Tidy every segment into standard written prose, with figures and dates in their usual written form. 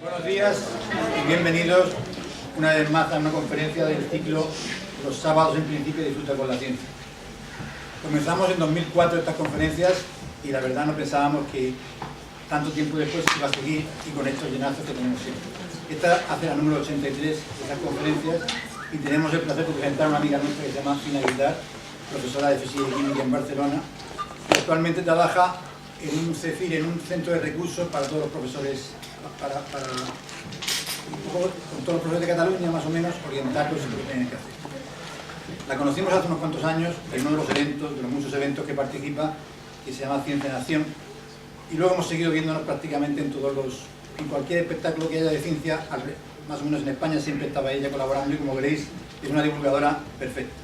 Buenos días y bienvenidos una vez más a una conferencia del ciclo Los sábados en principio disfruta con la ciencia. Comenzamos en 2004 estas conferencias y la verdad no pensábamos que tanto tiempo después iba a seguir y con estos llenazos que tenemos siempre. Esta hace la número 83 de estas conferencias y tenemos el placer de presentar a una amiga nuestra que se llama Fina Guitar, profesora de Física y Química en Barcelona, que actualmente trabaja en un CEFIR, en un centro de recursos para todos los profesores, con todos los profesores de Cataluña, más o menos, orientarlos en lo que tienen que hacer. La conocimos hace unos cuantos años en uno de los eventos, de los muchos eventos que participa, que se llama Ciencia en Acción, y luego hemos seguido viéndonos prácticamente en cualquier espectáculo que haya de ciencia, más o menos en España siempre estaba ella colaborando y como veréis es una divulgadora perfecta.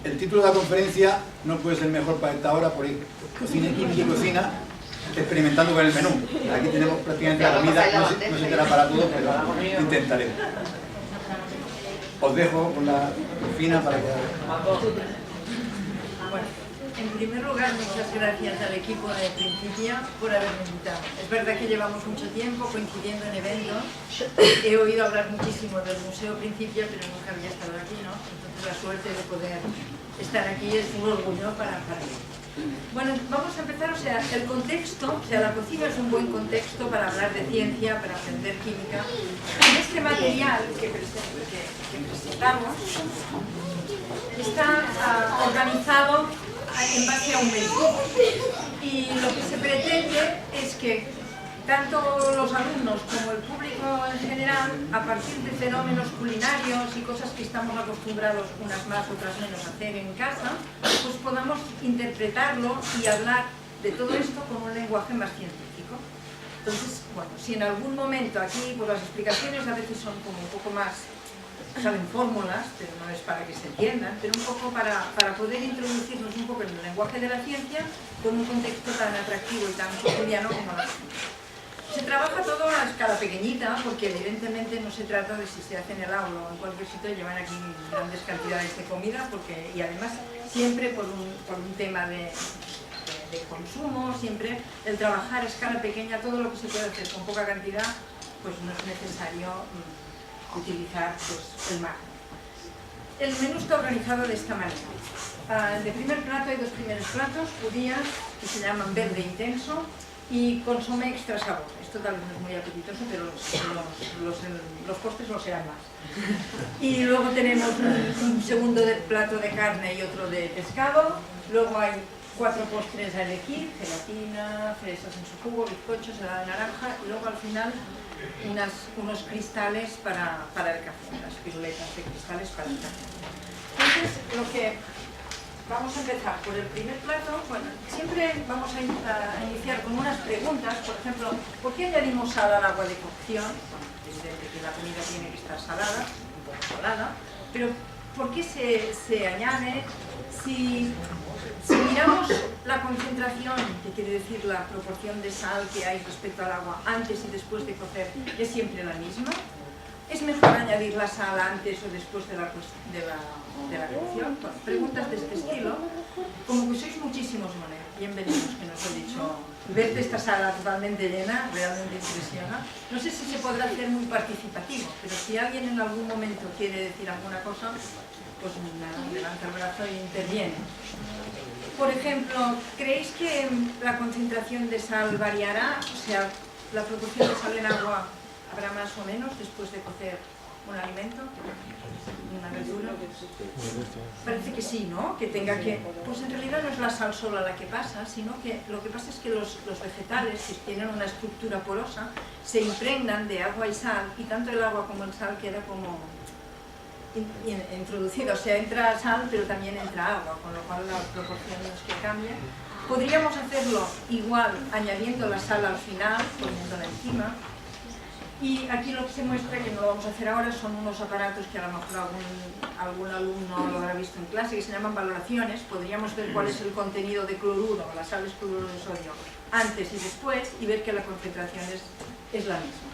El título de la conferencia no puede ser mejor para esta hora, porque Cocina, Química y Cocina, experimentando con el menú. Aquí tenemos prácticamente la comida, no se quedará para todos, pero intentaremos. Os dejo con la Fina para que... Bueno, en primer lugar, muchas gracias al equipo de Principia por haberme invitado. Es verdad que llevamos mucho tiempo coincidiendo en eventos. He oído hablar muchísimo del Museo Principia, pero nunca había estado aquí, ¿no? Entonces la suerte de poder estar aquí es un orgullo para mí. Bueno, vamos a empezar, o sea, el contexto, o sea, la cocina es un buen contexto para hablar de ciencia, para aprender química. En este material que presentamos está organizado en base a un menú y lo que se pretende es que tanto los alumnos como el público en general, a partir de fenómenos culinarios y cosas que estamos acostumbrados unas más, otras menos a hacer en casa, pues podamos interpretarlo y hablar de todo esto con un lenguaje más científico. Entonces, bueno, si en algún momento aquí pues las explicaciones a veces son como un poco más, salen fórmulas, pero no es para que se entiendan, pero un poco para poder introducirnos un poco en el lenguaje de la ciencia con un contexto tan atractivo y tan cotidiano como la ciencia. Se trabaja todo a escala pequeñita, porque evidentemente no se trata de si se hace en el aula o en cualquier sitio llevar aquí grandes cantidades de comida, y además siempre por un tema de consumo, siempre el trabajar a escala pequeña, todo lo que se puede hacer con poca cantidad, pues no es necesario utilizar pues, el margen. El menú está organizado de esta manera. De primer plato hay dos primeros platos, judías, que se llaman verde intenso, y consomé extra sabor. Esto tal vez no es muy apetitoso, pero los postres lo serán más. Y luego tenemos un segundo plato de carne y otro de pescado. Luego hay 4 postres a elegir, gelatina, fresas en su jugo, bizcochos, helada de naranja, y luego al final unos cristales para el café, unas piruletas de cristales para el café. Entonces, vamos a empezar por el primer plato. Bueno, siempre vamos a iniciar con unas preguntas. Por ejemplo, ¿por qué añadimos sal al agua de cocción? Bueno, es evidente que la comida tiene que estar salada, un poco salada, pero ¿por qué se añade? Si miramos la concentración, que quiere decir la proporción de sal que hay respecto al agua antes y después de cocer, es siempre la misma. ¿Es mejor añadir la sal antes o después de la cocción? Bueno, preguntas de este estilo. Como que sois muchísimos, bienvenidos, que nos he dicho. Verte esta sala totalmente llena realmente impresiona. No sé si se podrá hacer muy participativo, pero si alguien en algún momento quiere decir alguna cosa, pues nada, levanta el brazo e interviene. Por ejemplo, ¿creéis que la concentración de sal variará? O sea, la proporción de sal en agua habrá más o menos después de cocer un alimento, una verdura. Parece que sí, ¿no? Que tenga que... Pues en realidad no es la sal sola la que pasa, sino que lo que pasa es que los vegetales, que tienen una estructura porosa, se impregnan de agua y sal, y tanto el agua como el sal queda como introducido. O sea, entra sal, pero también entra agua, con lo cual la proporción no es que cambie. Podríamos hacerlo igual añadiendo la sal al final, poniéndola encima. Y aquí lo que se muestra, que no lo vamos a hacer ahora, son unos aparatos que a lo mejor algún alumno lo habrá visto en clase, que se llaman valoraciones. Podríamos ver cuál es el contenido de cloruro, las sales cloruro de sodio, antes y después, y ver que la concentración es la misma,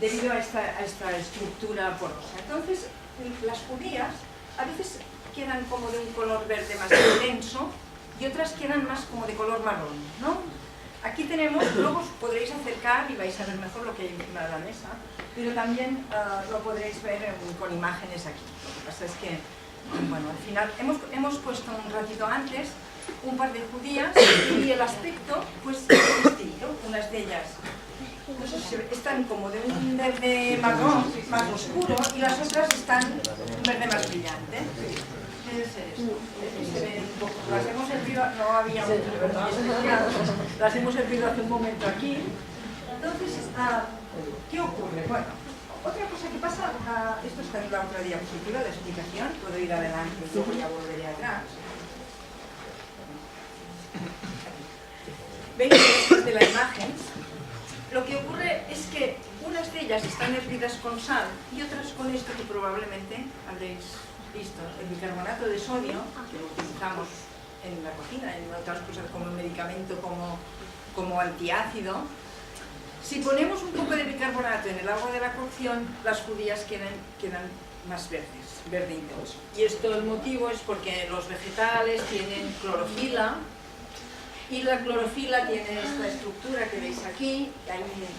debido a esta estructura porosa. Entonces, las judías a veces quedan como de un color verde más intenso y otras quedan más como de color marrón, ¿no? Aquí tenemos, luego os podréis acercar y vais a ver mejor lo que hay encima de la mesa, pero también lo podréis ver con imágenes aquí. Lo que pasa es que, bueno, al final hemos puesto un ratito antes un par de judías y el aspecto pues es distinto. Unas de ellas pues, están como de un verde marrón más oscuro y las otras están un verde más brillante. Debe ser esto. Se ven un poco. Las hemos hervido, no había mucho, ¿verdad? Las hemos hervido hace un momento aquí. Entonces, ¿qué ocurre? Bueno, otra cosa que pasa, esto está en la otra diapositiva de explicación, puedo ir adelante y luego ya volveré atrás. ¿Veis después de la imagen? Lo que ocurre es que unas de ellas están hervidas con sal y otras con esto que probablemente habréis visto, el bicarbonato de sodio, que lo utilizamos en la cocina, en otras cosas como medicamento, como antiácido. Si ponemos un poco de bicarbonato en el agua de la cocción, las judías quedan más verdes, verde intenso. Y esto el motivo es porque los vegetales tienen clorofila, y la clorofila tiene esta estructura que veis aquí, hay una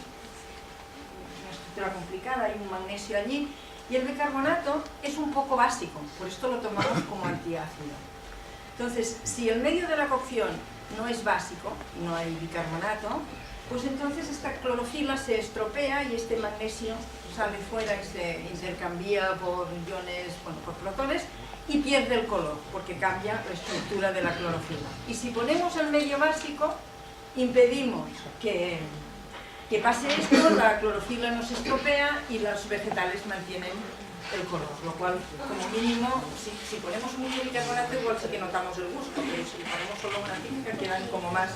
estructura complicada, hay un magnesio allí, y el bicarbonato es un poco básico, por esto lo tomamos como antiácido. Entonces, si el medio de la cocción no es básico, no hay bicarbonato, pues entonces esta clorofila se estropea y este magnesio sale fuera y se intercambia por iones, bueno, por protones, y pierde el color, porque cambia la estructura de la clorofila. Y si ponemos el medio básico, impedimos que pase esto, la clorofila no se estropea y los vegetales mantienen el color, lo cual, como mínimo, si ponemos mucho bicarbonato, igual sí que notamos el gusto, pero si ponemos solo una química, quedan como más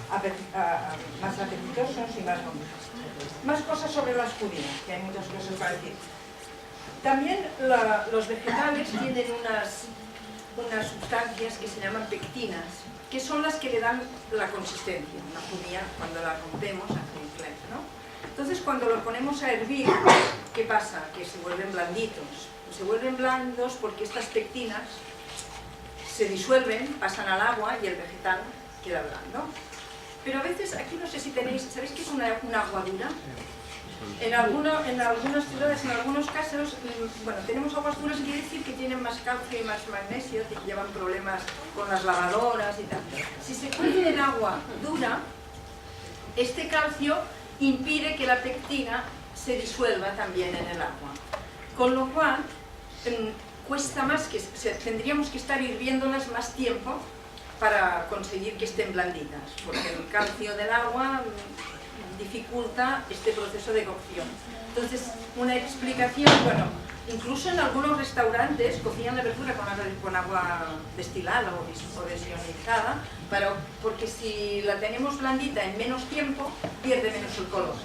apetitosos y más bonitos. Más cosas sobre las judías, que hay muchas cosas para decir. También los vegetales tienen unas sustancias que se llaman pectinas, que son las que le dan la consistencia. Una judía, cuando la rompemos, hace un flex, ¿no? Entonces, cuando lo ponemos a hervir, ¿qué pasa? Que se vuelven blanditos. Se vuelven blandos porque estas pectinas se disuelven, pasan al agua y el vegetal queda blando. Pero a veces, aquí no sé si tenéis, ¿sabéis qué es una agua dura? En algunas ciudades, en algunos casos, bueno, tenemos aguas duras, quiere decir que tienen más calcio y más magnesio, que llevan problemas con las lavadoras y tal. Si se cuece en agua dura, este calcio impide que la pectina se disuelva también en el agua. Con lo cual, cuesta más, tendríamos que estar hirviéndolas más tiempo para conseguir que estén blanditas, porque el calcio del agua dificulta este proceso de cocción. Entonces, una explicación, bueno, incluso en algunos restaurantes cocinan la verdura con agua destilada o desionizada, porque si la tenemos blandita en menos tiempo, pierde menos el color.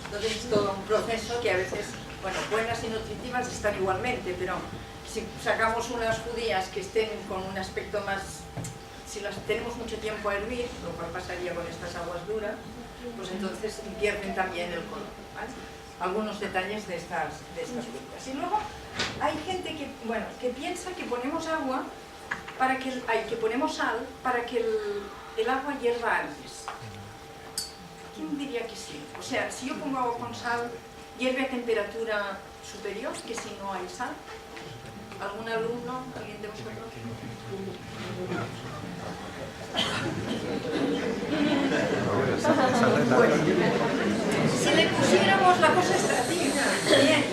Entonces es todo un proceso que a veces, bueno, buenas y nutritivas están igualmente, pero si sacamos unas judías que estén con un aspecto más, si las tenemos mucho tiempo a hervir, lo cual pasaría con estas aguas duras, pues entonces pierden también el color, ¿vale? Algunos detalles de estas frutas. Y luego hay gente que piensa que ponemos agua que ponemos sal para que el agua hierva antes. ¿Quién diría que sí? O sea, si yo pongo agua con sal, ¿hierve a temperatura superior que si no hay sal? ¿Algún alumno? ¿Alguien de vosotros? Bueno, si le pusiéramos la cosa estratégica, bien.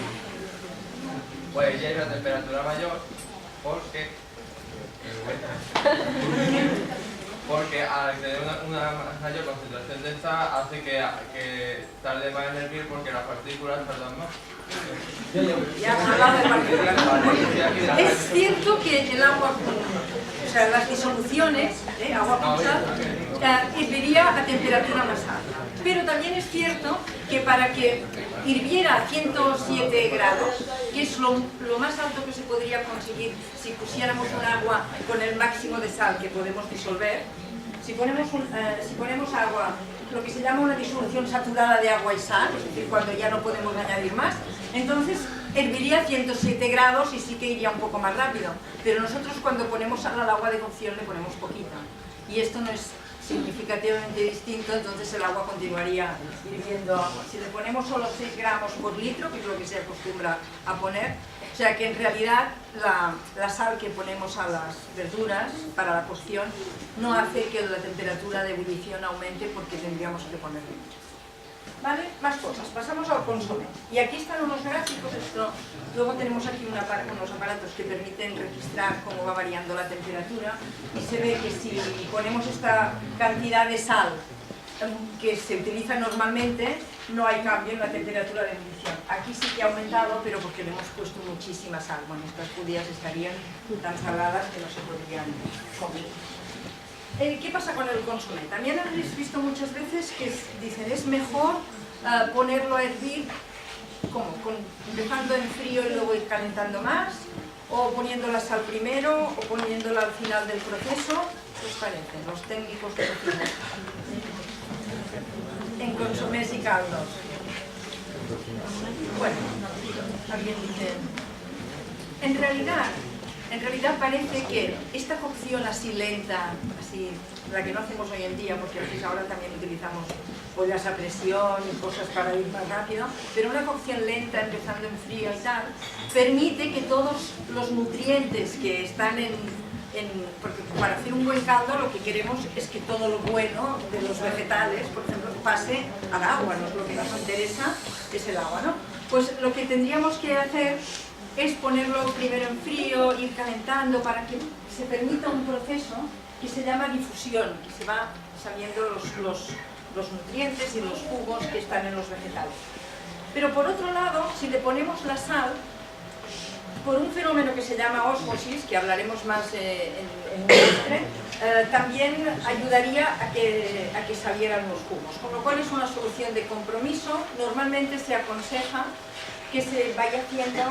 Pues hierve a temperatura mayor porque al tener una mayor concentración de sal hace que tarde más en hervir porque las partículas tardan más. Ya has hablado de partículas. Es cierto que el agua, o sea, las disoluciones, agua con sal, herviría a temperatura más alta. Pero también es cierto que para que hirviera a 107 grados, que es lo más alto que se podría conseguir si pusiéramos un agua con el máximo de sal que podemos disolver, si ponemos agua, lo que se llama una disolución saturada de agua y sal, es decir, cuando ya no podemos añadir más, entonces herviría a 107 grados y sí que iría un poco más rápido. Pero nosotros cuando ponemos sal al agua de cocción le ponemos poquita. Y esto no es significativamente distinto, entonces el agua continuaría hirviendo agua. Si le ponemos solo 6 gramos por litro, que es lo que se acostumbra a poner, o sea que en realidad la sal que ponemos a las verduras para la cocción no hace que la temperatura de ebullición aumente porque tendríamos que ponerle mucho. ¿Vale? Más cosas. Pasamos al consomé. Y aquí están unos gráficos. Luego tenemos aquí unos aparatos que permiten registrar cómo va variando la temperatura y se ve que si ponemos esta cantidad de sal que se utiliza normalmente, no hay cambio en la temperatura de ebullición. Aquí sí que ha aumentado, pero porque le hemos puesto muchísima sal. Bueno, estas judías estarían tan saladas que no se podrían comer. ¿Qué pasa con el consomé? También habéis visto muchas veces que dicen es mejor ponerlo a hervir, ¿cómo? Empezando en frío y luego ir calentando más, o poniendo la sal primero, o poniéndola al final del proceso. ¿Qué os parece? Los técnicos de cocina en consomés y caldos. Bueno, alguien dice... En realidad parece que esta cocción así lenta, así, la que no hacemos hoy en día, porque ahora también utilizamos ollas a presión y cosas para ir más rápido, pero una cocción lenta, empezando en frío y tal, permite que todos los nutrientes que están porque para hacer un buen caldo lo que queremos es que todo lo bueno de los vegetales, por ejemplo, pase al agua, ¿no? Lo que nos interesa es el agua, ¿no? Pues lo que tendríamos que hacer es ponerlo primero en frío, ir calentando para que se permita un proceso que se llama difusión, que se va saliendo los nutrientes y los jugos que están en los vegetales. Pero por otro lado, si le ponemos la sal, por un fenómeno que se llama ósmosis, que hablaremos más en un postre, también ayudaría a que salieran los jugos, con lo cual es una solución de compromiso. Normalmente se aconseja que se vaya haciendo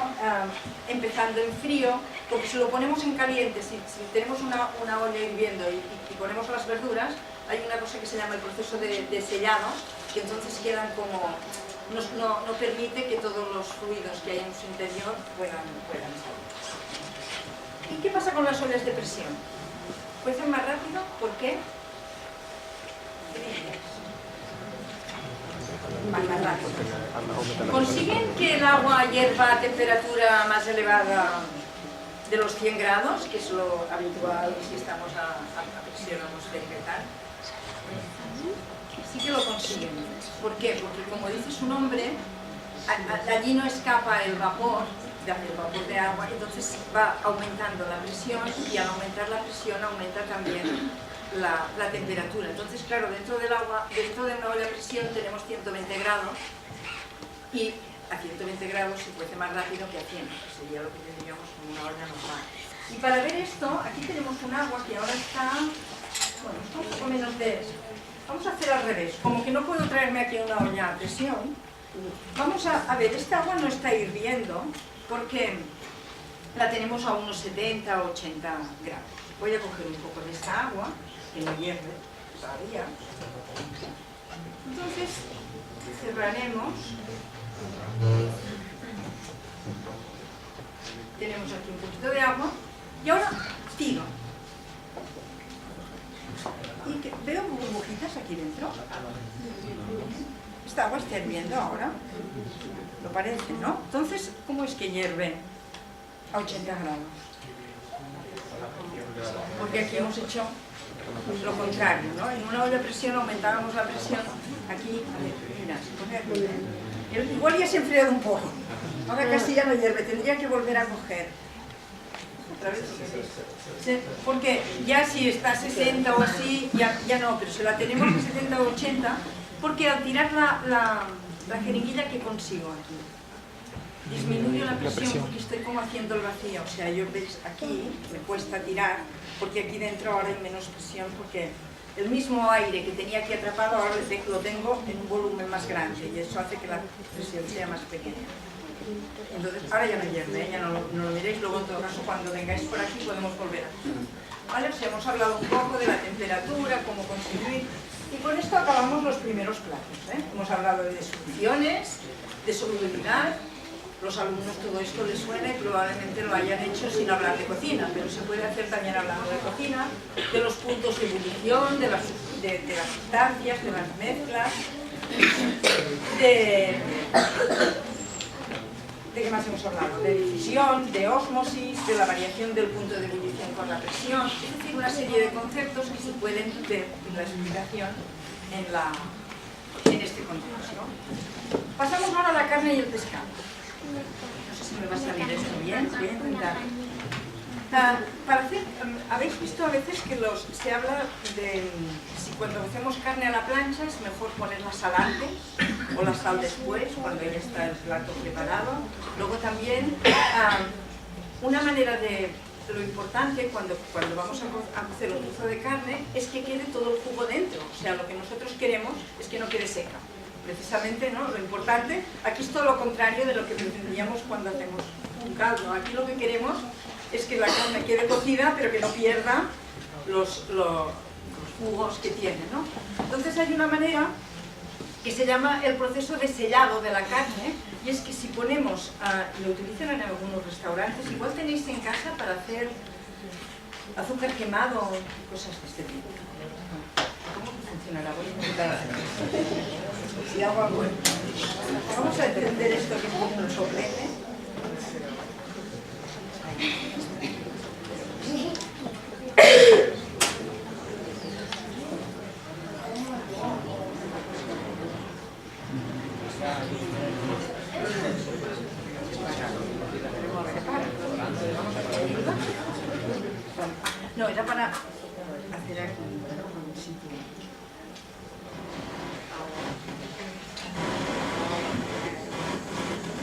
empezando en frío, porque si lo ponemos en caliente, si tenemos una olla hirviendo y ponemos las verduras, hay una cosa que se llama el proceso de sellado, que entonces quedan como... No permite que todos los fluidos que hay en su interior puedan salir. ¿Y qué pasa con las ollas de presión? ¿Cuecen más rápido? ¿Por qué? Más rápido. ¿Consiguen que el agua hierva a temperatura más elevada de los 100 grados, que es lo habitual si estamos a presión atmosférica y tal? Sí que lo consiguen. ¿Por qué? Porque como dice su nombre, allí no escapa el vapor de agua, entonces va aumentando la presión y al aumentar la presión aumenta también la temperatura. Entonces, claro, dentro del agua, dentro de una olla a presión tenemos 120 grados y a 120 grados se cuece más rápido que a 100, que sería lo que tendríamos como una olla normal. Y para ver esto, aquí tenemos un agua que ahora está, bueno, está un poco menos de... Vamos a hacer al revés, como que no puedo traerme aquí una olla a presión, vamos a ver, esta agua no está hirviendo porque la tenemos a unos 70 o 80 grados. Voy a coger un poco de esta agua, que no hierve todavía. Entonces, cerraremos. Tenemos aquí un poquito de agua y ahora tiro. Y veo burbujitas aquí dentro. Esta agua está hirviendo ahora. Lo parece, ¿no? Entonces, ¿cómo es que hierve a 80 grados? Porque aquí hemos hecho lo contrario, ¿no? En una olla a presión aumentábamos la presión. Aquí, a ver, mira, se pone aquí. Igual ya se ha enfriado un poco. Ahora casi ya no hierve, tendría que volver a coger. Porque ya si está a 60 o así, ya no, pero si la tenemos a 70 o 80, porque al tirar la jeringuilla que consigo aquí, disminuyo la presión porque estoy como haciendo el vacío, o sea, yo veis aquí, me cuesta tirar, porque aquí dentro ahora hay menos presión, porque el mismo aire que tenía aquí atrapado ahora lo tengo en un volumen más grande y eso hace que la presión sea más pequeña. Entonces, ahora ya no hierve, ya no lo miréis, luego en todo caso cuando vengáis por aquí podemos volver aquí. ¿Vale? O sea, hemos hablado un poco de la temperatura, cómo conseguir, y con esto acabamos los primeros platos, ¿eh? Hemos hablado de soluciones, de solubilidad, los alumnos todo esto les suena y probablemente lo hayan hecho sin hablar de cocina, pero se puede hacer también hablando de cocina, de los puntos de ebullición, de las sustancias, de las mezclas, ¿de qué más hemos hablado? De difisión, de ósmosis, de la variación del punto de ebullición con la presión, es decir, una serie de conceptos que se pueden ver en la explicación en este contexto. Pasamos ahora a la carne y el pescado. No sé si me va a salir esto bien, voy a intentar. Habéis visto a veces que se habla de si cuando hacemos carne a la plancha es mejor poner la sal antes o la sal después, cuando ya está el plato preparado. Luego también una manera de... Lo importante cuando vamos a cocer un trozo de carne es que quede todo el jugo dentro, o sea, lo que nosotros queremos es que no quede seca. Precisamente, ¿no? Lo importante, aquí es todo lo contrario de lo que pretendíamos cuando hacemos un caldo. Aquí lo que queremos es que la carne quede cocida, pero que no pierda los jugos que tiene, ¿no? Entonces hay una manera que se llama el proceso de sellado de la carne, y es que si ponemos, lo utilizan en algunos restaurantes, igual tenéis en casa para hacer azúcar quemado y cosas de este tipo. ¿Cómo funcionará? Voy a intentar hacer si hago algo. Vamos a entender esto que es como un soplete. No, era para hacer aquí un sitio.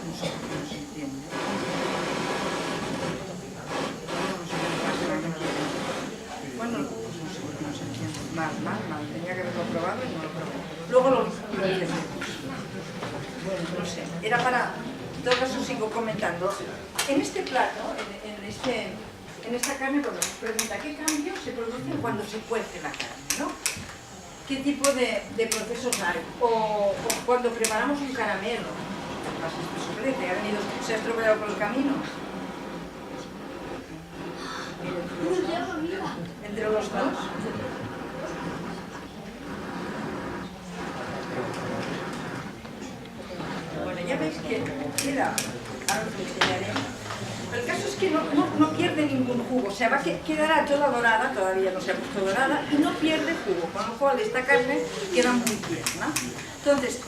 No se entiende. Bueno, no se entiende. Mal. Tenía que haberlo probado y no lo probé. Luego lo hicimos. Bueno, no sé. Era para... En todo caso sigo comentando. En este plato, en esta carne, cuando nos pregunta qué cambios se producen cuando se cuece la carne, ¿no? ¿Qué tipo de procesos hay? O cuando preparamos un caramelo, se ha estropeado por el camino. Entre los dos. Bueno, ya veis que queda, ahora os lo enseñaré. El caso es que no pierde ningún jugo, o sea, quedará toda dorada, todavía no se ha puesto dorada, y no pierde jugo, con lo cual esta carne queda muy tierna. Entonces,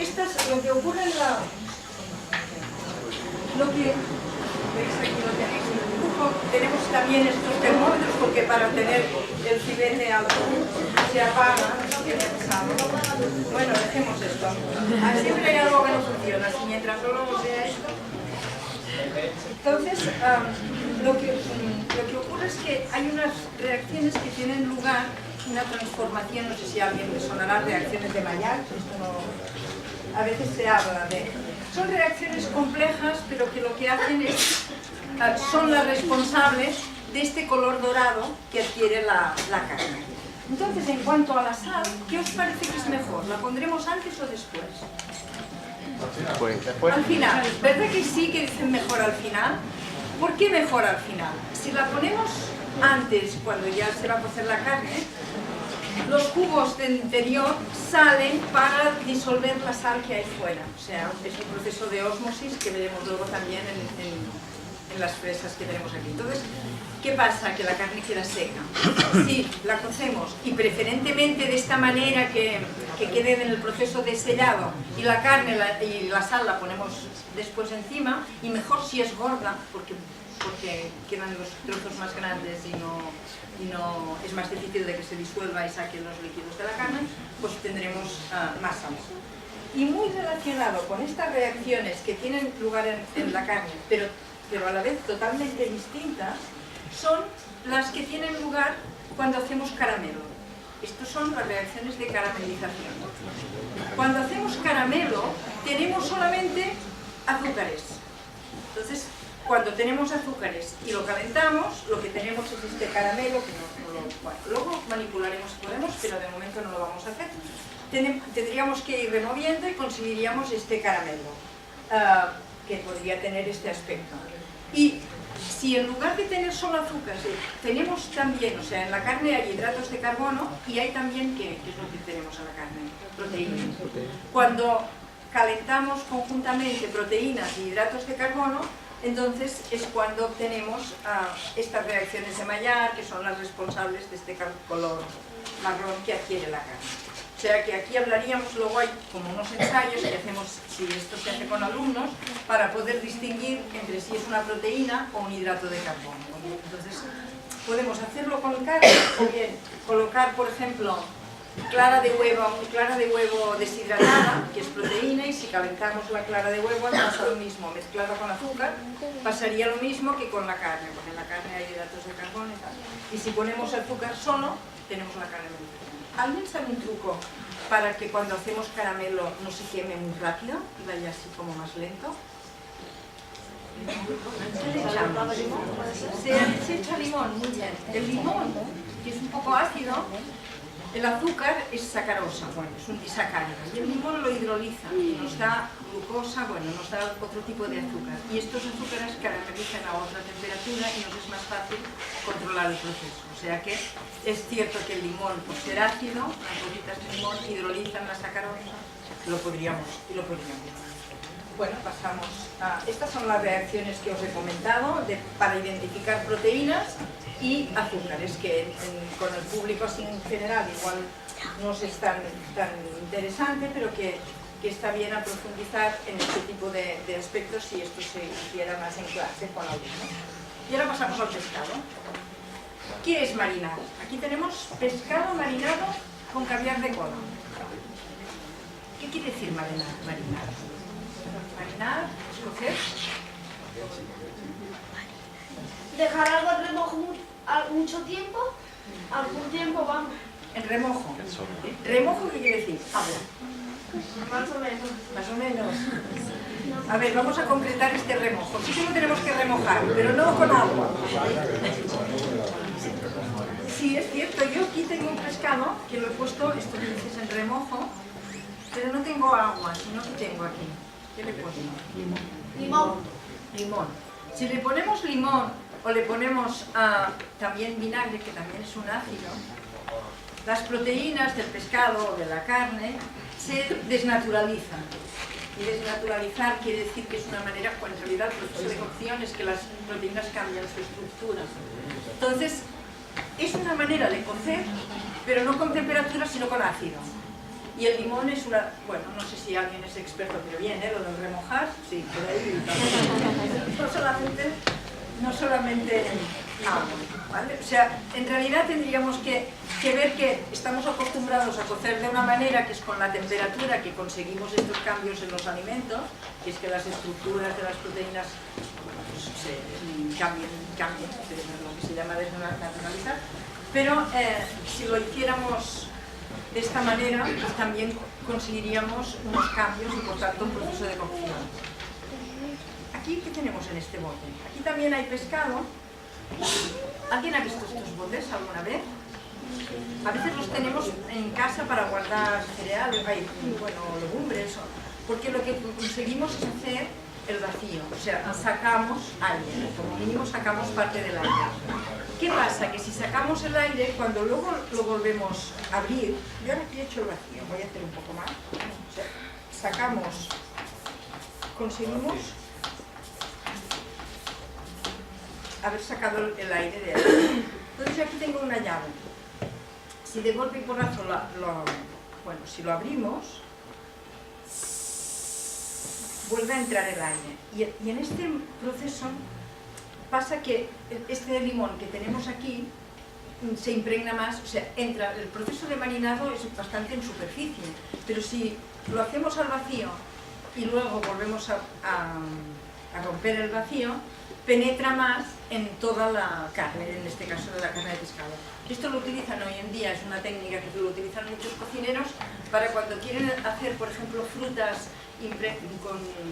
lo que ocurre en la... ¿Veis? Aquí lo tenéis en el dibujo. Tenemos también estos termómetros, porque para tener el cibete alto se apaga, bueno, dejemos esto. Siempre hay algo que no funciona, si mientras solo sea esto... Entonces, lo que ocurre es que hay unas reacciones que tienen lugar, una transformación, no sé si a alguien le sonará, reacciones de Maillard, esto no, a veces se habla de... Son reacciones complejas, pero que lo que hacen es, son las responsables de este color dorado que adquiere la carne. Entonces, en cuanto a la sal, ¿qué os parece que es mejor? ¿La pondremos antes o después? Después. Al final, ¿verdad que sí que dicen mejor al final? ¿Por qué mejor al final? Si la ponemos antes, cuando ya se va a cocer la carne, los jugos del interior salen para disolver la sal que hay fuera. O sea, es un proceso de ósmosis que veremos luego también en las fresas que tenemos aquí. Entonces, ¿qué pasa? Que la carne queda seca. Si la cocemos, y preferentemente de esta manera que quede en el proceso de sellado, y la carne y la sal la ponemos después encima, y mejor si es gorda, porque quedan los trozos más grandes y no es más difícil de que se disuelva y saque los líquidos de la carne, pues tendremos más sabor. Y muy relacionado con estas reacciones que tienen lugar en la carne, pero a la vez totalmente distintas, son las que tienen lugar cuando hacemos caramelo. Estas son las reacciones de caramelización. Cuando hacemos caramelo, tenemos solamente azúcares. Entonces, cuando tenemos azúcares y lo calentamos, lo que tenemos es este caramelo, que bueno, luego manipularemos si podemos, pero de momento no lo vamos a hacer. Tendríamos que ir removiendo y conseguiríamos este caramelo. que podría tener este aspecto. Y si en lugar de tener solo azúcar, tenemos también, o sea, en la carne hay hidratos de carbono y hay también, ¿qué es lo que tenemos en la carne? Proteínas. Cuando calentamos conjuntamente proteínas y hidratos de carbono, entonces es cuando obtenemos estas reacciones de Maillard, que son las responsables de este color marrón que adquiere la carne. O sea que aquí hablaríamos, luego hay como unos ensayos que hacemos, si esto se hace con alumnos, para poder distinguir entre si es una proteína o un hidrato de carbono. Entonces, podemos hacerlo con carne o bien colocar, por ejemplo, clara de huevo deshidratada, que es proteína, y si calentamos la clara de huevo pasa lo mismo, mezclada con azúcar, pasaría lo mismo que con la carne, porque en la carne hay hidratos de carbono y tal. Y si ponemos azúcar solo, tenemos la carne mediterránea. ¿Alguien sabe un truco para que cuando hacemos caramelo no se queme muy rápido y vaya así como más lento? ¿Qué le echamos? Se echa limón, muy bien. El limón, que es un poco ácido, el azúcar es sacarosa, bueno, es un disacárido, y el limón lo hidroliza y nos da glucosa, bueno, nos da otro tipo de azúcar. Y estos azúcares caramelizan a otra temperatura y nos es más fácil controlar el proceso. O sea que es cierto que el limón, por ser ácido, las gotitas de limón hidrolizan la sacarosa, lo podríamos. Bueno, pasamos a... Estas son las reacciones que os he comentado para identificar proteínas y azúcares, que con el público así en general igual no es tan interesante, pero que está bien a profundizar en este tipo de aspectos si esto se hiciera más en clase con alumnos. Y ahora pasamos al pescado. ¿Qué es marinar? Aquí tenemos pescado marinado con caviar de cola. ¿Qué quiere decir marinar? Marinar, escocer. Dejar algo en remojo mucho tiempo, algún tiempo vamos. En remojo. ¿Remojo qué quiere decir? Agua. Más o menos. Más o menos. A ver, vamos a concretar este remojo. Sí que lo tenemos que remojar, pero no con agua. Sí, es cierto. Yo aquí tengo un pescado que lo he puesto, esto que dices en remojo, pero no tengo agua, sino que tengo aquí. ¿Qué le pongo? Limón. Si le ponemos limón o le ponemos también vinagre, que también es un ácido, las proteínas del pescado o de la carne se desnaturalizan. Y desnaturalizar quiere decir que es una manera, cuando en realidad el proceso de cocción es que las proteínas cambian su estructura. Entonces, es una manera de cocer, pero no con temperatura, sino con ácido. Y el limón es una... Bueno, no sé si alguien es experto, pero bien, lo de remojar, sí, por ahí. No solamente agua, ¿vale? O sea, en realidad tendríamos que ver que estamos acostumbrados a cocer de una manera que es con la temperatura que conseguimos estos cambios en los alimentos, que es que las estructuras de las proteínas pues, se cambien, es lo que se llama desnaturalizar, pero si lo hiciéramos de esta manera, pues también conseguiríamos unos cambios y por tanto un proceso de cocción. Aquí, ¿qué tenemos en este bote? Aquí también hay pescado. ¿Alguien ha visto estos botes alguna vez? A veces los tenemos en casa para guardar cereales, legumbres, porque lo que conseguimos es hacer el vacío, o sea, sacamos aire, como mínimo sacamos parte del aire. ¿Qué pasa? Que si sacamos el aire, cuando luego lo volvemos a abrir, yo ahora aquí he hecho el vacío, voy a hacer un poco más, o sea, sacamos, conseguimos haber sacado el aire de ahí. Entonces aquí tengo una llave. Si de golpe y porrazo si lo abrimos, vuelve a entrar el aire. Y en este proceso pasa que este limón que tenemos aquí se impregna más, o sea, entra. El proceso de marinado es bastante en superficie, pero si lo hacemos al vacío y luego volvemos a romper el vacío, penetra más en toda la carne, en este caso de la carne de pescado. Esto lo utilizan hoy en día, es una técnica que lo utilizan muchos cocineros para cuando quieren hacer, por ejemplo, frutas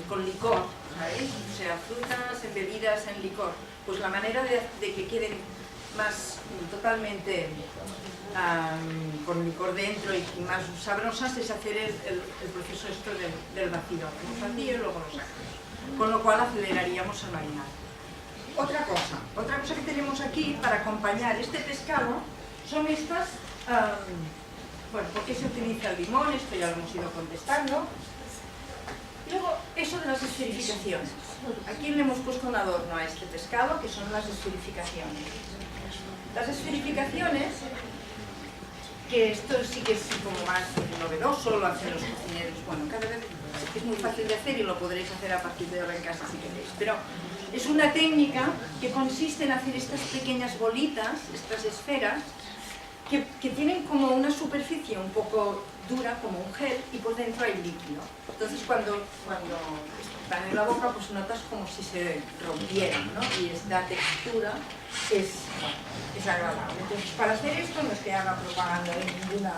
con licor, ¿sabéis? O sea, frutas embebidas en licor. Pues la manera de que queden más totalmente con licor dentro y más sabrosas es hacer el proceso esto del vacío. Hacemos vacío y luego lo sacamos. con lo cual aceleraríamos el marinado. Otra cosa que tenemos aquí para acompañar este pescado son estas, bueno, ¿por qué se utiliza el limón? Esto ya lo hemos ido contestando. Y luego, eso de las esferificaciones. Aquí le hemos puesto un adorno a este pescado, que son las esferificaciones. Las esferificaciones, que esto sí que es como más novedoso, lo hacen los cocineros, bueno, cada vez es muy fácil de hacer y lo podréis hacer a partir de ahora en casa si queréis, pero es una técnica que consiste en hacer estas pequeñas bolitas, estas esferas, que tienen como una superficie un poco dura, como un gel, y por dentro hay líquido. Entonces cuando están en la boca, pues notas como si se rompieran, ¿no? Y esta textura es agradable. Entonces, para hacer esto no es que haga propaganda de ninguna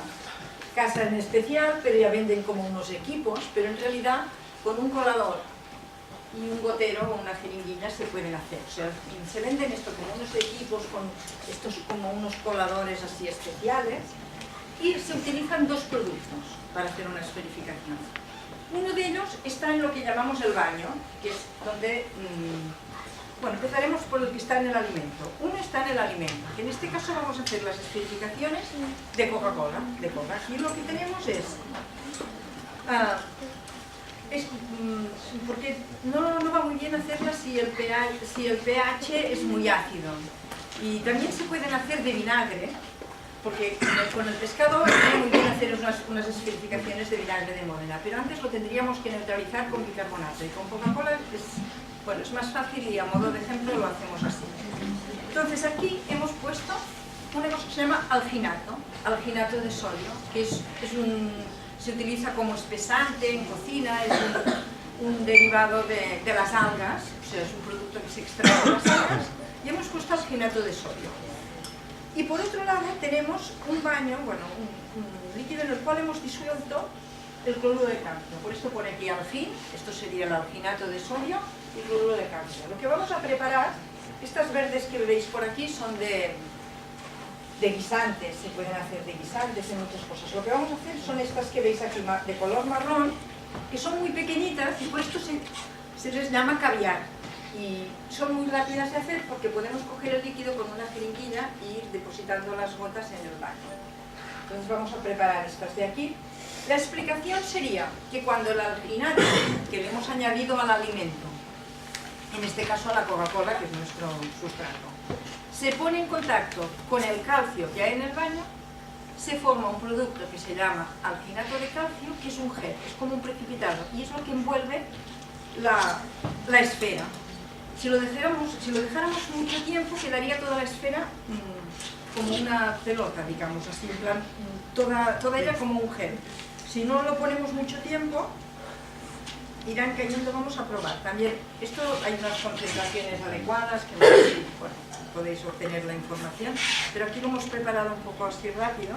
casa en especial, pero ya venden como unos equipos, pero en realidad con un colador y un gotero o una jeringuilla se pueden hacer. O sea, se venden esto como unos equipos, con estos como unos coladores así especiales, y se utilizan dos productos para hacer una esferificación. Uno de ellos está en lo que llamamos el baño, que es donde... bueno, empezaremos por el que está en el alimento. Uno está en el alimento, que en este caso vamos a hacer las esferificaciones de Coca-Cola. Aquí lo que tenemos es porque no va muy bien hacerlas si el pH es muy ácido. Y también se pueden hacer de vinagre, porque con el pescado es muy bien hacer unas esferificaciones de vinagre de Módena, pero antes lo tendríamos que neutralizar con bicarbonato, y con Coca-Cola es más fácil, y a modo de ejemplo lo hacemos así. Entonces aquí hemos puesto una cosa que se llama alginato de sodio, que se utiliza como espesante en cocina, es un derivado de las algas, o sea, es un producto que se extrae de las algas, y hemos puesto alginato de sodio. Y por otro lado tenemos un baño, bueno, un líquido en el cual hemos disuelto el cloruro de calcio. Por esto pone aquí algin, esto sería el alginato de sodio y cloruro de calcio. Lo que vamos a preparar, estas verdes que veis por aquí son de guisantes, se pueden hacer de guisantes, de muchas cosas. Lo que vamos a hacer son estas que veis aquí de color marrón, que son muy pequeñitas, y por esto se les llama caviar. Y son muy rápidas de hacer porque podemos coger el líquido con una jeringuilla y ir depositando las gotas en el baño. Entonces vamos a preparar estas de aquí. La explicación sería que cuando el alginato que le hemos añadido al alimento, en este caso a la Coca-Cola, que es nuestro sustrato, se pone en contacto con el calcio que hay en el baño, se forma un producto que se llama alginato de calcio, que es un gel, es como un precipitado, y es lo que envuelve la esfera. Si lo dejáramos mucho tiempo, quedaría toda la esfera como una pelota, digamos, así, en plan, toda ella como un gel. Si no lo ponemos mucho tiempo, irán cayendo. Vamos a probar. También, esto hay unas concentraciones adecuadas, que no sé si, bueno, podéis obtener la información, pero aquí lo hemos preparado un poco así rápido.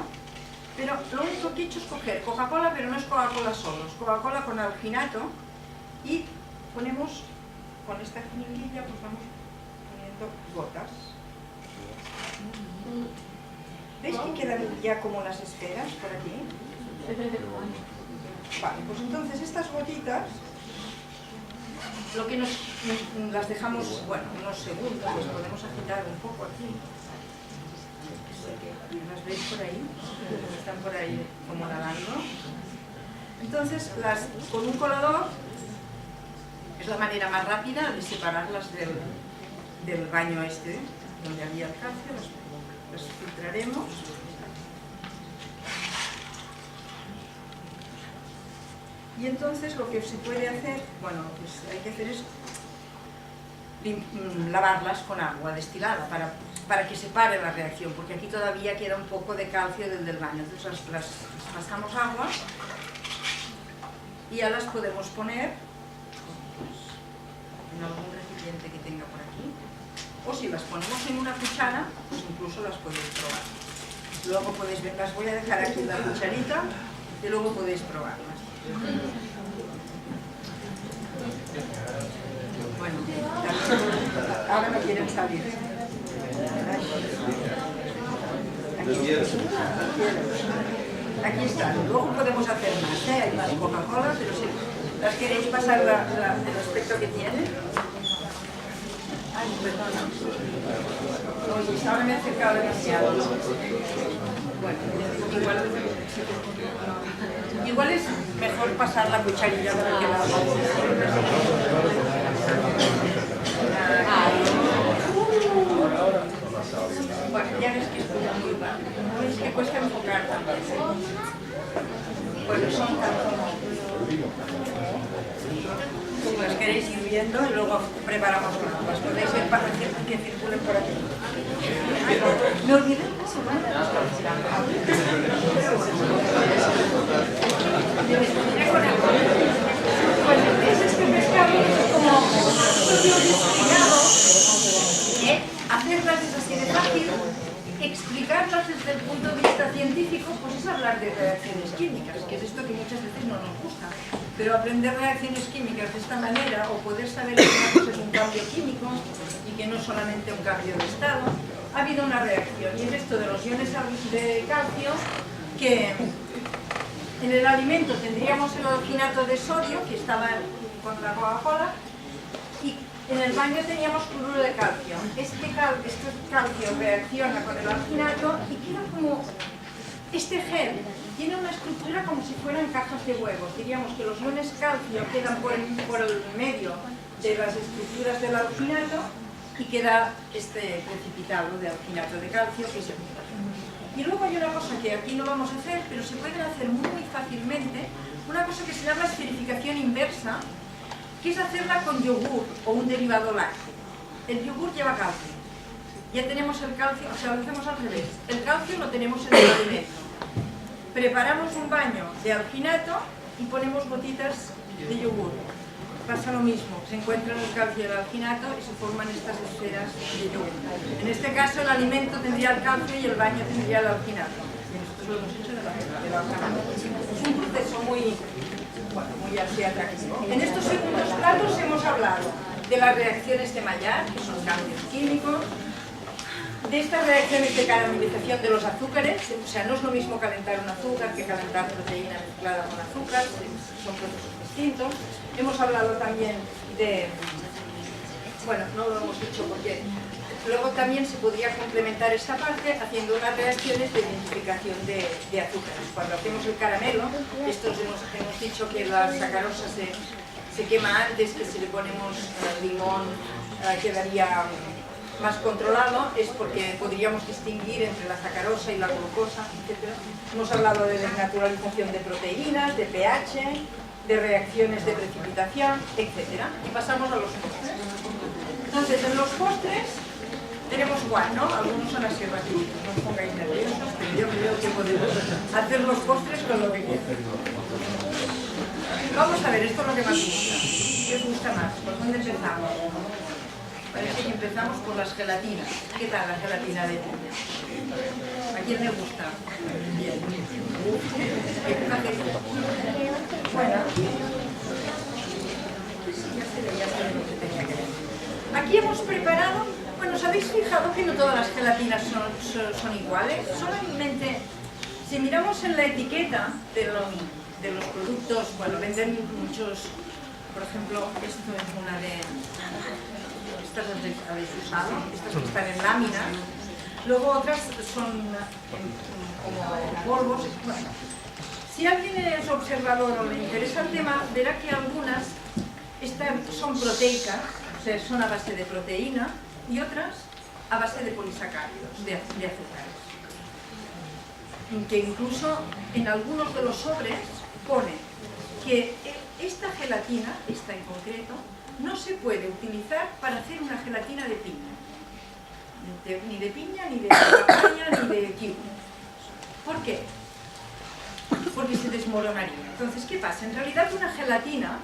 Pero lo único que he hecho es coger Coca-Cola, pero no es Coca-Cola solo, es Coca-Cola con alginato, y ponemos... Con esta jeringuilla pues vamos poniendo gotas. ¿Veis que quedan ya como las esferas por aquí? Vale, pues entonces estas gotitas, lo que las dejamos, bueno, unos segundos, las podemos agitar un poco aquí. ¿Las veis por ahí? Están por ahí como nadando. Entonces, con un colador, es la manera más rápida de separarlas del baño este, donde había el calcio. Las filtraremos. Y entonces lo que se puede hacer, bueno, pues hay que hacer es lavarlas con agua destilada para que se pare la reacción, porque aquí todavía queda un poco de calcio del baño. Entonces las pasamos agua y ya las podemos poner en algún recipiente que tenga por aquí, o si las ponemos en una cuchara, pues incluso las podéis probar. Luego podéis ver, las voy a dejar aquí en la cucharita y luego podéis probarlas. Bueno, ahora no quieren salir. Aquí están. Luego podemos hacer más, hay más Coca-Cola, pero sí. ¿Las queréis pasar el aspecto que tiene? Ay, perdona. Oye, ahora me he acercado demasiado. Bueno, igual es mejor pasar la cucharilla para que la... Bueno, ya ves que esto es muy rápido. Es que cuesta enfocar también. Bueno, son tantos. Las queréis ir viendo y luego preparamos las podéis ver para que circulen por aquí. No olvidéis eso, ¿vale? Bueno, este pescado es como explicado, hacerlas es así de fácil, explicarlas desde el punto de vista científico, pues es hablar de reacciones químicas, que es esto que muchas veces no nos gusta. Pero aprender reacciones químicas de esta manera, o poder saber que una cosa es un cambio químico y que no es solamente un cambio de estado, ha habido una reacción. Y es esto de los iones de calcio, que en el alimento tendríamos el alginato de sodio, que estaba con la Coca-Cola, y en el baño teníamos cloruro de calcio. Este calcio reacciona con el alginato y queda como... Este gel tiene una estructura como si fueran cajas de huevos. Diríamos que los iones calcio quedan por el medio de las estructuras del alginato y queda este precipitado de alginato de calcio, que es el nitrógeno. Y luego hay una cosa que aquí no vamos a hacer, pero se puede hacer muy fácilmente, una cosa que se llama esferificación inversa, que es hacerla con yogur o un derivado lácteo. El yogur lleva calcio. Ya tenemos el calcio, o sea, lo hacemos al revés. El calcio lo tenemos en el alimento. Preparamos un baño de alginato y ponemos gotitas de yogur. Pasa lo mismo, se encuentran el calcio y el alginato y se forman estas esferas de yogur. En este caso el alimento tendría el calcio y el baño tendría el alginato. Y nosotros lo hemos hecho de la alginato. Es un proceso muy así atractivo. En estos segundos platos hemos hablado de las reacciones de Maillard, que son cambios químicos, de estas reacciones de caramelización de los azúcares, o sea, no es lo mismo calentar un azúcar que calentar proteína mezclada con azúcar, son procesos distintos. Hemos hablado también de... Bueno, no lo hemos dicho porque... Luego también se podría complementar esta parte haciendo unas reacciones de identificación de azúcares. Cuando hacemos el caramelo, estos hemos dicho que la sacarosa se quema antes, que si le ponemos limón quedaría más controlado, es porque podríamos distinguir entre la sacarosa y la glucosa, etc. Hemos hablado de desnaturalización de proteínas, de pH, de reacciones de precipitación, etc. Y pasamos a los postres. Entonces, en los postres tenemos igual, ¿no? Algunos son así rapiditos, no os pongáis nerviosos, pero yo creo que podemos hacer los postres con lo que quieran. Vamos a ver, esto es lo que más gusta. ¿Qué os gusta más? ¿Por dónde empezamos? Parece que empezamos por las gelatinas. ¿Qué tal la gelatina de piña? ¿A quién le gusta? Bien. Bueno, ya sé lo que tenía que decir. Aquí hemos preparado, bueno, ¿os habéis fijado que no todas las gelatinas son iguales? Solamente, si miramos en la etiqueta de los productos, bueno, venden muchos, por ejemplo, esto es una de... Estas las habéis usado, estas que están en láminas. Luego otras son como polvos. Bueno, si alguien es observador o le interesa el tema, verá que algunas son proteicas, o sea, son a base de proteína, y otras a base de polisacáridos, de azúcares. Que incluso en algunos de los sobres pone que esta gelatina, esta en concreto, no se puede utilizar para hacer una gelatina de piña. Ni de piña, ni de papaya, ni de kiwi. ¿Por qué? Porque se desmoronaría. Entonces, ¿qué pasa? En realidad una gelatina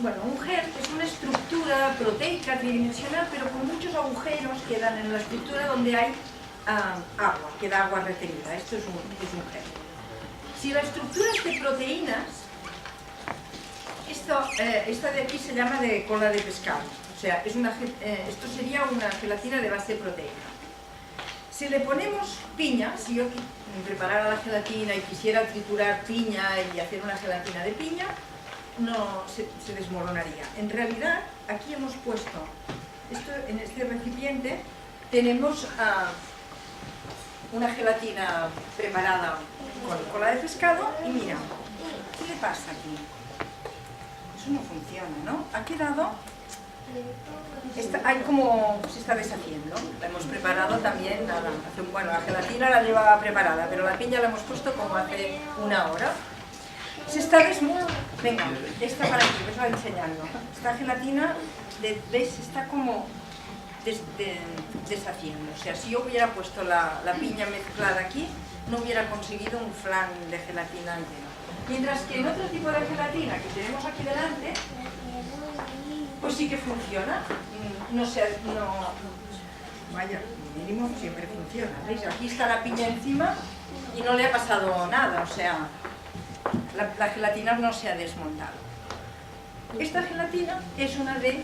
bueno, un gel es una estructura proteica tridimensional, pero con muchos agujeros que dan en la estructura donde hay agua, queda agua retenida. Esto es un gel. Si la estructura es de proteínas, esta de aquí se llama de cola de pescado, o sea, esto sería una gelatina de base proteína. Si le ponemos piña, si yo preparara la gelatina y quisiera triturar piña y hacer una gelatina de piña, no se desmoronaría. En realidad, aquí hemos puesto, en este recipiente, tenemos una gelatina preparada con cola de pescado y mira, ¿qué le pasa aquí? Eso no funciona, ¿no? Ha quedado, hay como se está deshaciendo. La hemos preparado también, bueno, la gelatina la llevaba preparada, pero la piña la hemos puesto como hace una hora. Se está venga, esta para aquí, os voy enseñando. Esta gelatina, ¿veis? Está como deshaciendo. O sea, si yo hubiera puesto la piña mezclada aquí, no hubiera conseguido un flan de gelatina entero. Mientras que en otro tipo de gelatina que tenemos aquí delante, pues sí que funciona. No sé, vaya, mínimo siempre funciona. ¿Veis? Aquí está la piña encima y no le ha pasado nada, o sea, la gelatina no se ha desmontado. Esta gelatina es una de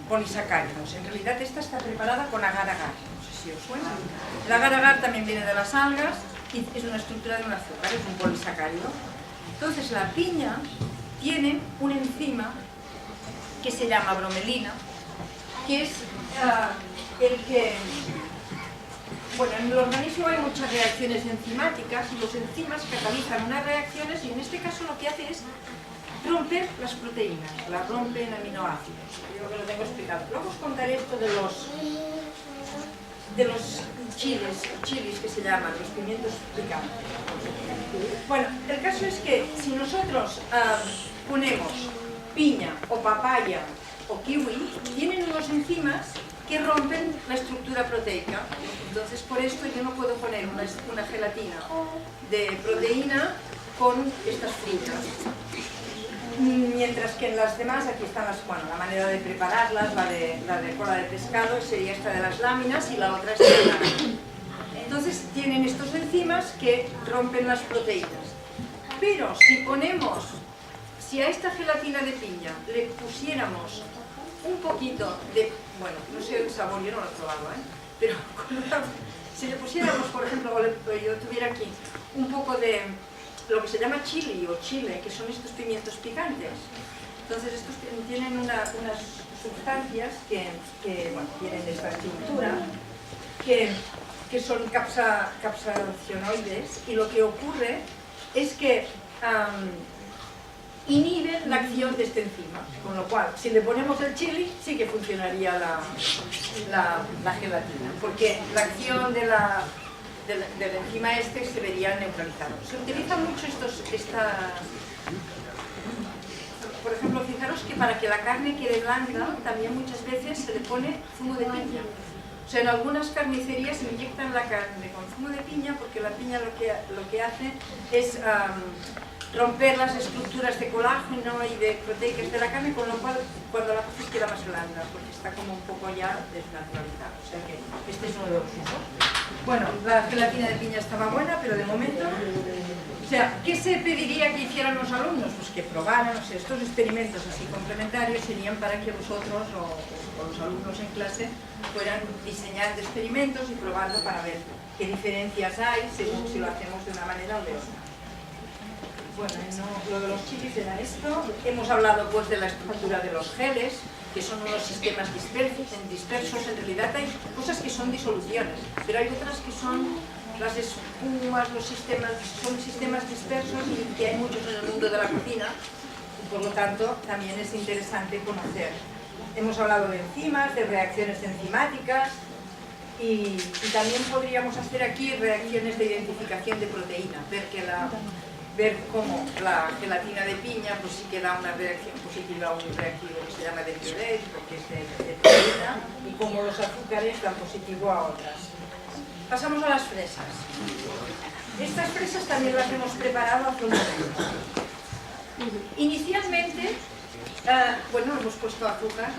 polisacáridos. En realidad esta está preparada con agar-agar. No sé si os suena. El agar-agar también viene de las algas y es una estructura de un azúcar, es un polisacárido. Entonces la piña tiene una enzima que se llama bromelina, que es el que... Bueno, en el organismo hay muchas reacciones enzimáticas y los enzimas catalizan unas reacciones y en este caso lo que hace es romper las proteínas, las rompe en aminoácidos. Yo que lo tengo explicado. Luego os contaré esto de los chilis que se llaman, los pimientos picantes. Bueno, el caso es que si nosotros ponemos piña o papaya o kiwi, tienen unos enzimas que rompen la estructura proteica. Entonces, por esto yo no puedo poner una gelatina de proteína con estas frutas. Mientras que en las demás, aquí están la manera de prepararlas, la de cola de pescado, sería esta de las láminas y la otra es de la... Entonces, tienen estos enzimas que rompen las proteínas. Pero si a esta gelatina de piña le pusiéramos un poquito de, bueno, no sé el sabor, yo no lo he probado, pero si le pusiéramos, por ejemplo, yo tuviera aquí un poco de lo que se llama chili o chile, que son estos pimientos picantes, entonces estos tienen unas sustancias que tienen esta estructura, que son capsaicinoides, y lo que ocurre es que inhiben la acción de esta enzima, con lo cual, si le ponemos el chili, sí que funcionaría la gelatina, porque la acción de la enzima se vería neutralizado. Se utilizan mucho por ejemplo, fijaros que para que la carne quede blanda, también muchas veces se le pone zumo de piña. O sea, en algunas carnicerías se inyectan la carne con zumo de piña porque la piña lo que hace es romper las estructuras de colágeno y de proteicas de la carne, con lo cual cuando la coces queda más blanda, porque está como un poco ya desnaturalizada. O sea que este es uno de los usos. Bueno, la gelatina de piña estaba buena, pero de momento... O sea, ¿qué se pediría que hicieran los alumnos? Pues que probaran, o sea, estos experimentos así complementarios serían para que vosotros o los alumnos en clase puedan diseñar experimentos y probarlo para ver qué diferencias hay según si lo hacemos de una manera o de otra. Bueno, lo de los chilis era esto. Hemos hablado pues de la estructura de los geles, que son unos sistemas dispersos. En realidad hay cosas que son disoluciones, pero hay otras que son las espumas, son sistemas dispersos y que hay muchos en el mundo de la cocina, y por lo tanto también es interesante conocer. Hemos hablado de enzimas, de reacciones enzimáticas y también podríamos hacer aquí reacciones de identificación de proteína, ver cómo la gelatina de piña pues sí que da una reacción positiva a un reactivo que se llama de Biolate, porque es de proteína, y cómo los azúcares dan positivo a otras. Pasamos a las fresas. Estas fresas también las hemos preparado hace unos días. Inicialmente, hemos puesto azúcar,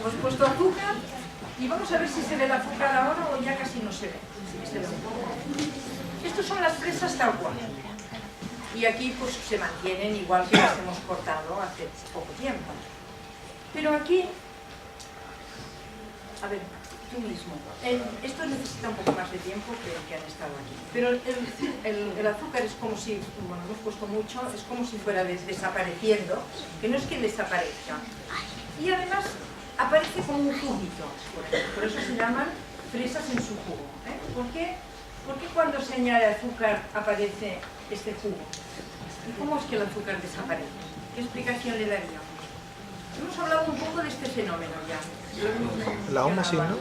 hemos puesto azúcar y vamos a ver si se ve el azúcar ahora o ya casi no se ve. Sí que se ve un poco. Estas son las fresas tal cual. Y aquí pues se mantienen igual que las hemos cortado hace poco tiempo. Pero aquí, a ver, tú mismo. Esto necesita un poco más de tiempo que han estado aquí. Pero el azúcar es como si, bueno, hemos puesto mucho, es como si fuera desapareciendo, que no es que desaparezca. Y además aparece como un juguito, por eso se llaman fresas en su jugo. ¿Por qué cuando se añade azúcar aparece este jugo? ¿Y cómo es que el azúcar desaparece? ¿Qué explicación le daríamos? Hemos hablado un poco de este fenómeno ya. La ósmosis, ¿no?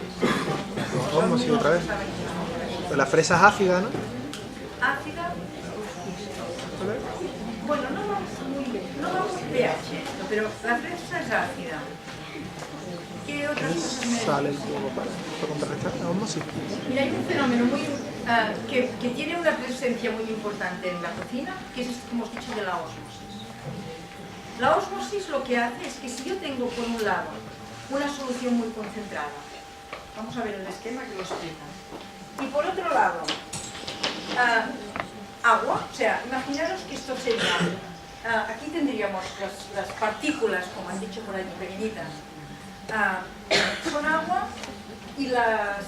La ósmosis otra vez. La fresa es ácida, ¿no? Ácida. Bueno, no vamos a pH, pero la fresa es ácida. ¿Qué otras cosas me Sale el jugo para contrarrestar la ósmosis. Mira, hay un fenómeno que tiene una presencia muy importante en la cocina, que es, como os he dicho, de la ósmosis. La ósmosis lo que hace es que si yo tengo por un lado una solución muy concentrada, vamos a ver el esquema que lo explica, y por otro lado agua, o sea, imaginaros que esto sería, aquí tendríamos las partículas, como han dicho por ahí, pequeñitas, son agua, y las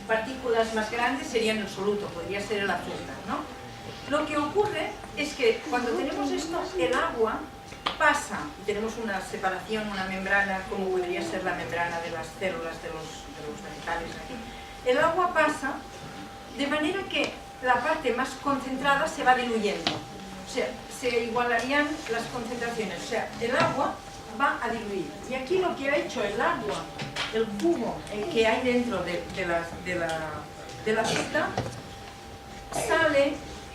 partículas más grandes serían el soluto, podría ser el azúcar, ¿no? Lo que ocurre es que cuando tenemos esto, el agua pasa, y tenemos una separación, una membrana, como podría ser la membrana de las células de los vegetales aquí, el agua pasa de manera que la parte más concentrada se va diluyendo, o sea, se igualarían las concentraciones, o sea, el agua va a diluir. Y aquí lo que ha hecho el agua, el jugo que hay dentro de la fruta, sale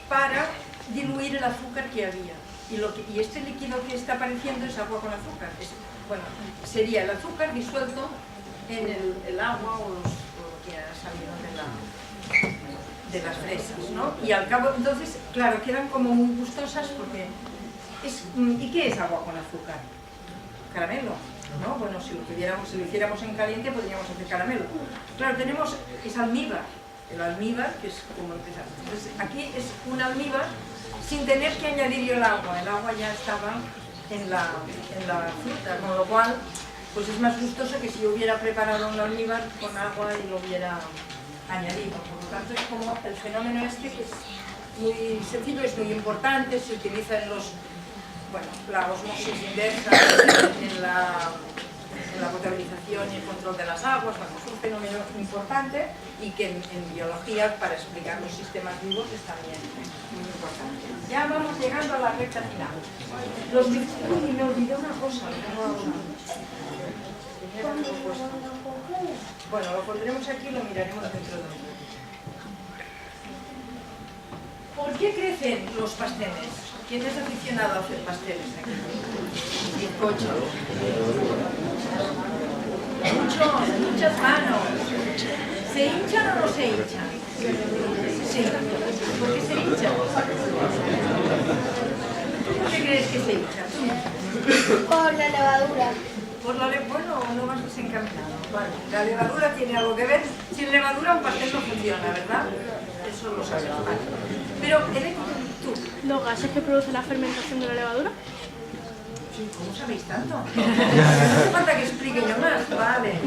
para diluir el azúcar que había. Y este líquido que está apareciendo es agua con azúcar. Bueno, sería el azúcar disuelto en el agua o lo que ha salido de las fresas, ¿no? Y al cabo, entonces, claro, quedan como muy gustosas porque... ¿Y qué es agua con azúcar? Caramelo, ¿no? Bueno, si lo hiciéramos en caliente podríamos hacer caramelo. Claro, tenemos, es almíbar. El almíbar, que es como empezar. Entonces, aquí es un almíbar sin tener que añadir el agua ya estaba en la fruta, con lo cual pues es más gustoso que si yo hubiera preparado un almíbar con agua y lo hubiera añadido. Por lo tanto, es como el fenómeno este, que es muy sencillo, es muy importante, se utiliza en la osmosis inversa, en la potabilización y el control de las aguas. Bueno, es un fenómeno importante y que en biología, para explicar los sistemas vivos, es también muy importante. Ya vamos llegando a la recta final. Y me olvidé una cosa. Bueno, lo pondremos aquí y lo miraremos dentro de un momento. ¿Por qué crecen los pasteles? ¿Quién es aficionado a hacer pasteles aquí? Bizcocho. Muchas manos. ¿Se hinchan o no se hinchan? Sí. ¿Por qué se hinchan? ¿Por qué crees que se hinchan? Por la levadura. Bueno, no vas desencaminado. Vale. La levadura tiene algo que ver. Sin levadura un pastel no funciona, ¿verdad? Eso lo sabes. Vale. Pero, tú. ¿Los gases que produce la fermentación de la levadura? ¿Cómo sabéis tanto? No hace falta que explique yo más. Vale.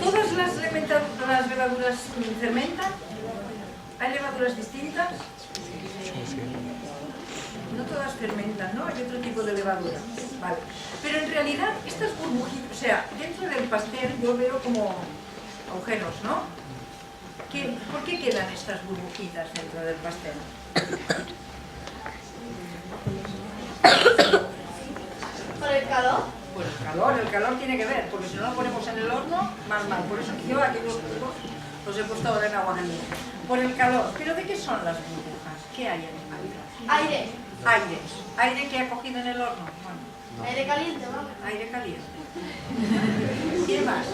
¿Todas las levaduras fermentan? ¿Hay levaduras distintas? No todas fermentan, ¿no? Hay otro tipo de levadura. Vale. Pero en realidad, estas burbujitas, o sea, dentro del pastel yo veo como agujeros, ¿no? ¿Por qué quedan estas burbujitas dentro del pastel? ¿Por el calor? Pues el calor tiene que ver, porque si no lo ponemos en el horno, más mal. Por eso yo aquí los he puesto ahora en agua caliente. Por el calor. ¿Pero de qué son las burbujas? ¿Qué hay en el Aire. Aire que ha cogido en el horno. Bueno, Aire caliente, vamos. aire caliente. ¿Qué más?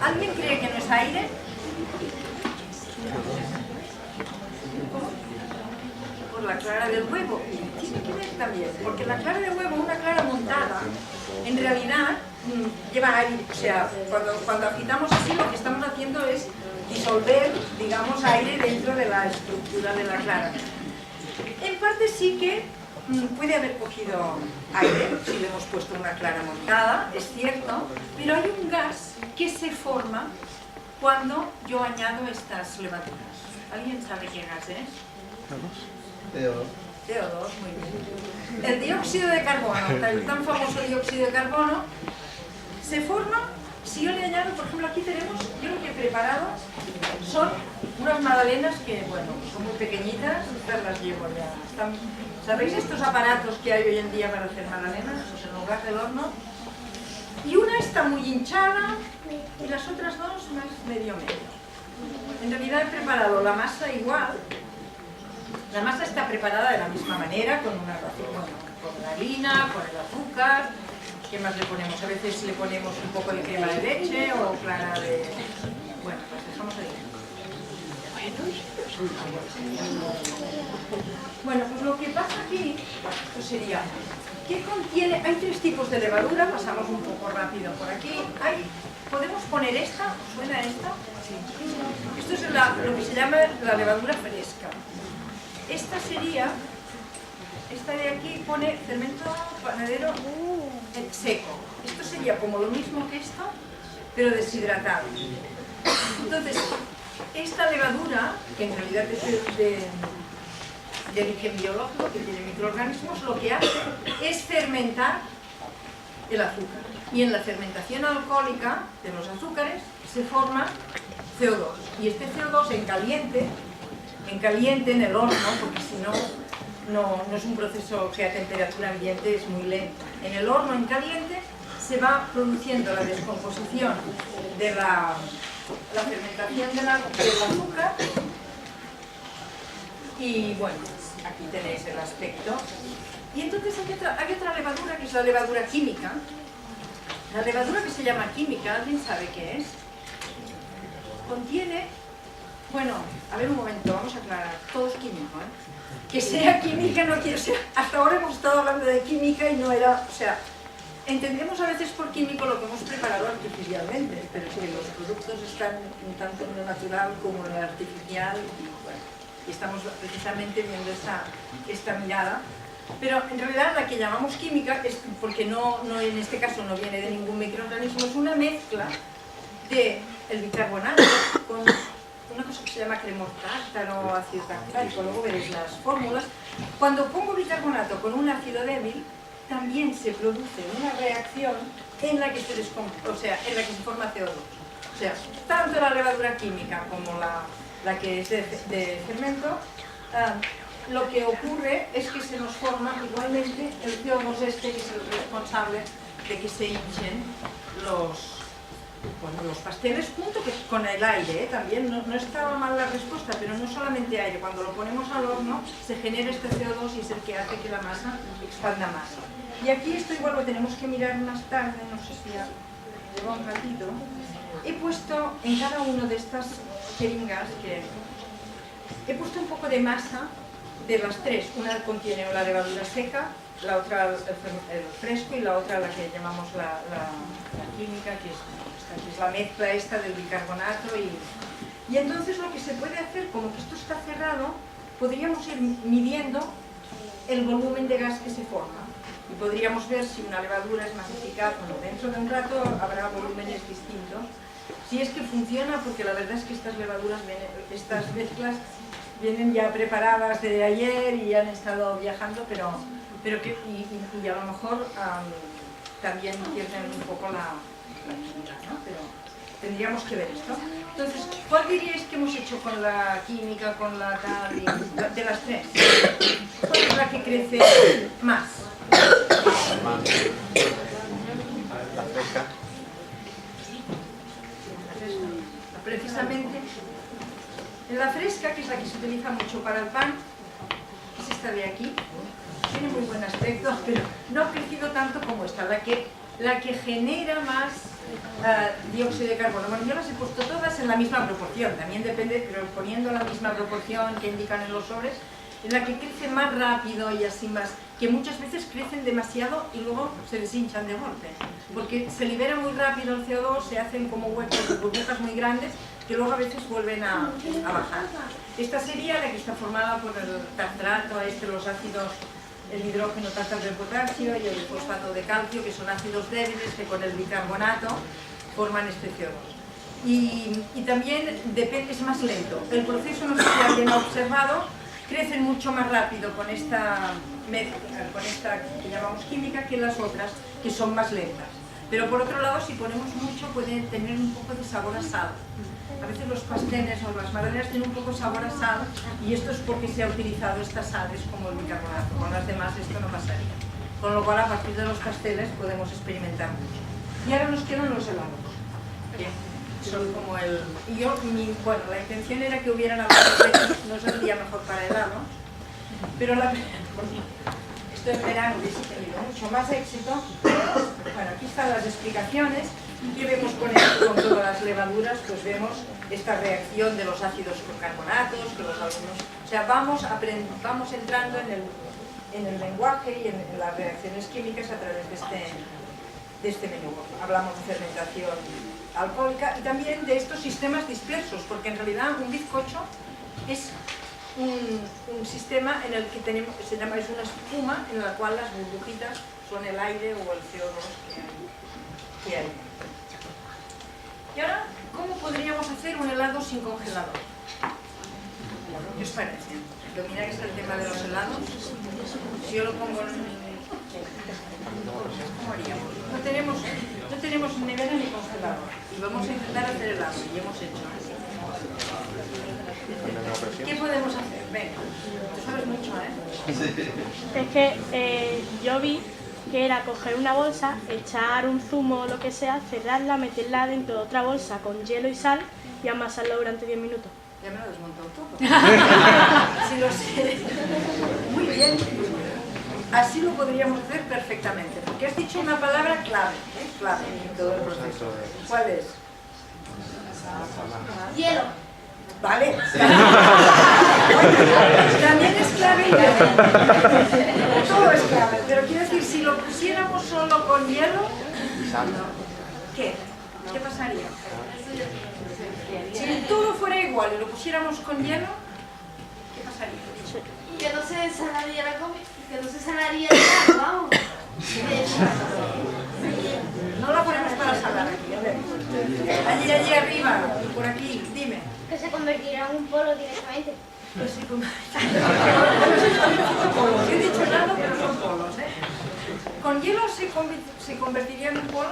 ¿Alguien cree que no es aire? Por la clara del huevo. Tiene que ver también, porque la clara de huevo, una clara montada, en realidad lleva aire. O sea, cuando agitamos así, lo que estamos haciendo es disolver, digamos, aire dentro de la estructura de la clara. En parte sí que puede haber cogido aire si le hemos puesto una clara montada, es cierto, pero hay un gas que se forma cuando yo añado estas levaduras. ¿Alguien sabe qué gas es? CO2, muy bien. El dióxido de carbono, el tan famoso dióxido de carbono, se forma si yo le añado, por ejemplo, aquí tenemos, yo lo que he preparado son unas magdalenas que, bueno, son muy pequeñitas, estas las llevo ya. ¿Sabéis estos aparatos que hay hoy en día para hacer magdalenas? Pues en lugar del horno. Y una está muy hinchada y las otras dos más medio. En realidad he preparado la masa igual. La masa está preparada de la misma manera, con una con la harina, con el azúcar. ¿Qué más le ponemos? A veces le ponemos un poco de crema de leche o clara de... Bueno, pues dejamos ahí. Bueno, pues lo que pasa aquí pues sería... ¿Qué contiene? Hay 3 tipos de levadura, pasamos un poco rápido por aquí. ¿Podemos poner esta? ¿Suena esta? Sí. Esto es lo que se llama la levadura fresca. Esta sería... Esta de aquí pone fermento panadero seco. Esto sería como lo mismo que esto, pero deshidratado. Entonces, esta levadura, que en realidad es de origen biológico, que tiene microorganismos, lo que hace es fermentar el azúcar. Y en la fermentación alcohólica de los azúcares se forma CO2. Y este CO2 en caliente en el horno, porque si no... No es un proceso que a temperatura ambiente es muy lento. En el horno en caliente se va produciendo la descomposición de la fermentación del azúcar y bueno, aquí tenéis el aspecto. Y entonces hay otra levadura que es la levadura química. La levadura que se llama química, ¿alguien sabe qué es? Contiene... Bueno, a ver un momento, vamos a aclarar, todo es químico, ¿eh? Que sea química no quiere ser... Hasta ahora hemos estado hablando de química y no era... O sea, entendemos a veces por químico lo que hemos preparado artificialmente, pero que los productos están tanto en lo natural como en lo artificial y bueno, y estamos precisamente viendo esta mirada. Pero en realidad la que llamamos química es porque no en este caso no viene de ningún microorganismo, es una mezcla de el bicarbonato con una cosa que se llama cremor tártaro o ácido tartárico, luego veréis las fórmulas. Cuando pongo bicarbonato con un ácido débil, también se produce una reacción en la que se forma CO2. O sea, tanto la levadura química como la que es de fermento, lo que ocurre es que se nos forma igualmente el CO2 que es el responsable de que se hinchen los pasteles junto con el aire, también no estaba mal la respuesta, pero no solamente aire, cuando lo ponemos al horno se genera este CO2 y es el que hace que la masa expanda más. Y aquí esto igual lo tenemos que mirar más tarde, no sé si ya lleva un ratito. He puesto en cada una de estas jeringas he puesto un poco de masa de las 3, una contiene la levadura seca, la otra el fresco y la otra la que llamamos la química, que es la mezcla esta del bicarbonato y entonces lo que se puede hacer, como que esto está cerrado, podríamos ir midiendo el volumen de gas que se forma y podríamos ver si una levadura es más eficaz o no. Dentro de un rato habrá volúmenes distintos. Si es que funciona, porque la verdad es que estas levaduras, estas mezclas vienen ya preparadas de ayer y han estado viajando, pero que, y a lo mejor también pierden un poco la química, ¿no? Pero tendríamos que ver esto. Entonces, ¿cuál diríais que hemos hecho con la química, con la tal y de las 3? ¿Cuál es la que crece más? La fresca. Precisamente en la fresca, que es la que se utiliza mucho para el pan, es esta de aquí. Tiene muy buen aspecto, pero no ha crecido tanto como esta, la que genera más dióxido de carbono. Bueno, yo las he puesto todas en la misma proporción, también depende, pero poniendo la misma proporción que indican en los sobres, en la que crece más rápido y así más, que muchas veces crecen demasiado y luego se deshinchan de golpe, porque se libera muy rápido el CO2, se hacen como huecos de burbujas muy grandes que luego a veces vuelven a bajar. Esta sería la que está formada por el tartrato, los ácidos el hidrógeno tartar de potasio y el fosfato de calcio, que son ácidos débiles que con el bicarbonato forman este CO2. Y también es más lento. El proceso, no sé si alguien ha observado, crecen mucho más rápido con esta que llamamos química que las otras, que son más lentas. Pero por otro lado, si ponemos mucho, puede tener un poco de sabor a sal. A veces los pasteles o las magdalenas tienen un poco sabor a sal, y esto es porque se ha utilizado estas sales como el bicarbonato. Con las demás esto no pasaría. Con lo cual, a partir de los pasteles podemos experimentar mucho. Y ahora nos quedan los helados. Son como el... Y bueno, la intención era que hubieran algunos precios, no es el día mejor para helado, pero esto en verano hubiese tenido mucho más éxito. Bueno, aquí están las explicaciones. Y vemos con todas las levaduras, pues vemos esta reacción de los ácidos con carbonatos, que los alumnos... O sea, vamos entrando en el lenguaje y en las reacciones químicas a través de este menú. Hablamos de fermentación alcohólica y también de estos sistemas dispersos, porque en realidad un bizcocho es un sistema en el que es una espuma en la cual las burbujitas son el aire o el CO2 que hay. Y ahora, ¿cómo podríamos hacer un helado sin congelador? ¿Qué os parece? ¿Domináis el tema de los helados? Si yo lo pongo en... ¿Cómo haríamos? No tenemos nevera ni congelador y vamos a intentar hacer helado y hemos hecho. ¿Qué podemos hacer? Venga, tú sabes mucho, ¿eh? Es que yo vi que era coger una bolsa, echar un zumo o lo que sea, cerrarla, meterla dentro de otra bolsa con hielo y sal y amasarlo durante 10 minutos. Ya me lo he desmontado todo. Sí, lo sé. Muy bien. Así lo podríamos hacer perfectamente, porque has dicho una palabra clave, clave en todo el proceso. ¿Cuál es? Hielo. Vale. También es clave el hielo. Todo es clave, pero quiero decir, si lo pusiéramos solo con hielo, ¿qué? ¿Qué pasaría? Si todo fuera igual y lo pusiéramos con hielo, ¿qué pasaría? Que no se sanaría la comida, que no se sanaría el helado, vamos. No la ponemos para salar aquí, a ver. Allí arriba, por aquí, dime. Que se convertirá en un polo directamente. Pues sí, polos. He dicho helado, pero son polos, ¿eh? ¿Con hielo se convertiría en un polo?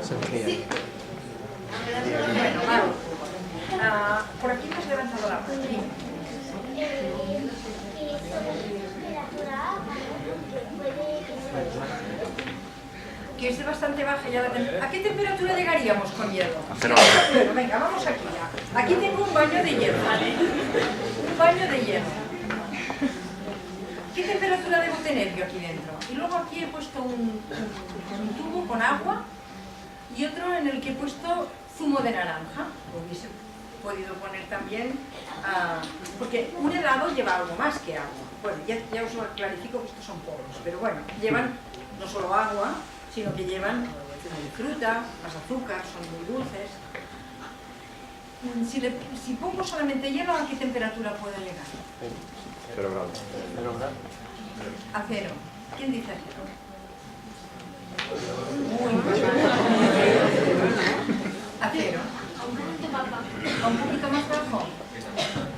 Sí. Bueno, vale. Por aquí me has levantado la mano. Dime. Que es bastante baja ya la temperatura. ¿A qué temperatura llegaríamos con hielo? Bueno, venga, vamos aquí ya. Aquí tengo un baño de hielo. Un baño de hielo. ¿Qué temperatura debo tener yo aquí dentro? Y luego aquí he puesto un tubo con agua y otro en el que he puesto zumo de naranja. Lo hubiese podido poner también, porque un helado lleva algo más que agua. Bueno, ya os clarifico que estos son polos, pero bueno, llevan no solo agua, sino que llevan fruta, más azúcar, son muy dulces. Si pongo solamente hielo, ¿a qué temperatura puede llegar? 0 grados. A 0. ¿Quién dice 0? A 0. A un poquito más bajo.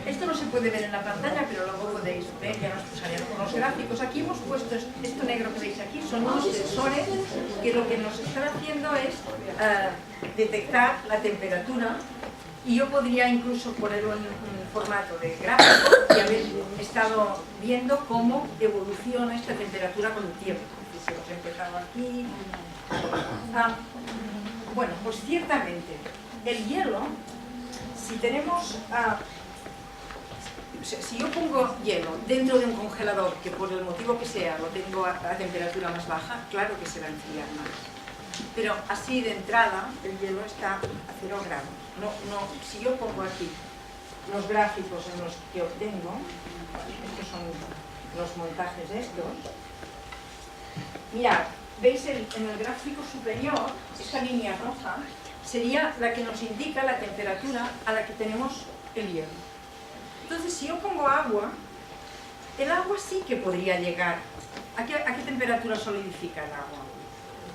Esto no se puede ver en la pantalla, pero luego podéis ver, ya nos pusaremos con los gráficos. Aquí hemos puesto esto negro que veis aquí, son unos sensores que lo que nos están haciendo es detectar la temperatura, y yo podría incluso ponerlo en un formato de gráfico y haber estado viendo cómo evoluciona esta temperatura con el tiempo. Si hemos empezado aquí. Bueno, pues ciertamente el hielo, si tenemos... si yo pongo hielo dentro de un congelador, que por el motivo que sea lo tengo a temperatura más baja, claro que se va a enfriar más. Pero así de entrada el hielo está a 0 grados. Si yo pongo aquí los gráficos en los que obtengo, estos son los montajes estos, mirad, veis en el gráfico superior, esta línea roja sería la que nos indica la temperatura a la que tenemos el hielo. Entonces, si yo pongo agua, el agua sí que podría llegar. ¿A qué temperatura solidifica el agua?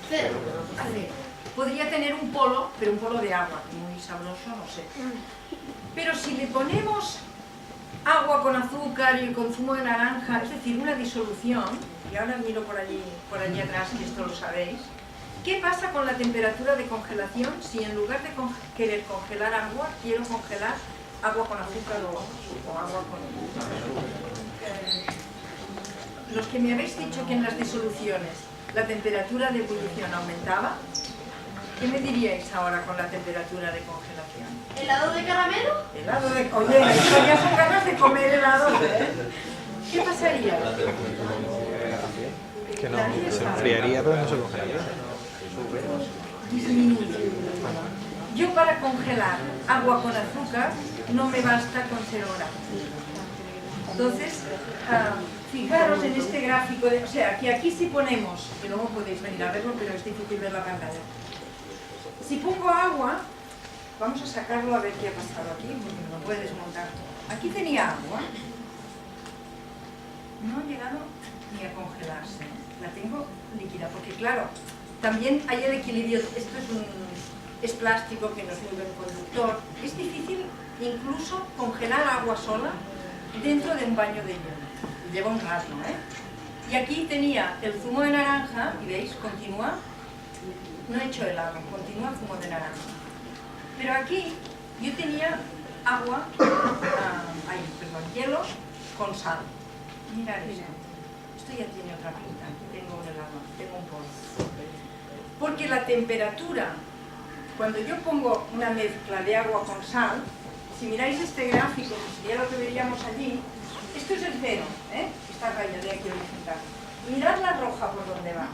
Cero. A cero. Podría tener un polo, pero un polo de agua, muy sabroso, no sé. Pero si le ponemos agua con azúcar y con zumo de naranja, es decir, una disolución, y ahora miro por allí atrás, que esto lo sabéis, ¿qué pasa con la temperatura de congelación si en lugar de querer congelar agua, quiero congelar agua con azúcar o agua con... Los que me habéis dicho que en las disoluciones la temperatura de ebullición aumentaba, ¿qué me diríais ahora con la temperatura de congelación? ¿Helado de caramelo? Helado de... Oye, esto ya son ganas de comer helado, ¿eh? ¿Qué pasaría? Que no, se enfriaría pero no se congelaría. Disminuye. Yo para congelar agua con azúcar no me basta con 0 grados. Entonces, fijaros en este gráfico, o sea, que aquí si ponemos, que luego podéis venir a verlo, pero es difícil ver la pantalla. Si pongo agua, vamos a sacarlo a ver qué ha pasado aquí, porque me lo puede desmontar todo. Aquí tenía agua, no ha llegado ni a congelarse, la tengo líquida, porque claro, también hay el equilibrio, esto es plástico que no es muy buen conductor, es difícil incluso congelar agua sola dentro de un baño de hielo, lleva un rato, ¿eh? Y aquí tenía el zumo de naranja, y veis, continúa, no he hecho helado, continúa el zumo de naranja. Pero aquí yo tenía agua, hielo con sal. Mirad esto ya tiene otra pinta, aquí tengo un helado, tengo un polvo. Porque la temperatura, cuando yo pongo una mezcla de agua con sal, si miráis este gráfico, que sería lo que veríamos allí, esto es el cero, ¿eh? Esta raya de aquí horizontal. Mirad la roja por donde va.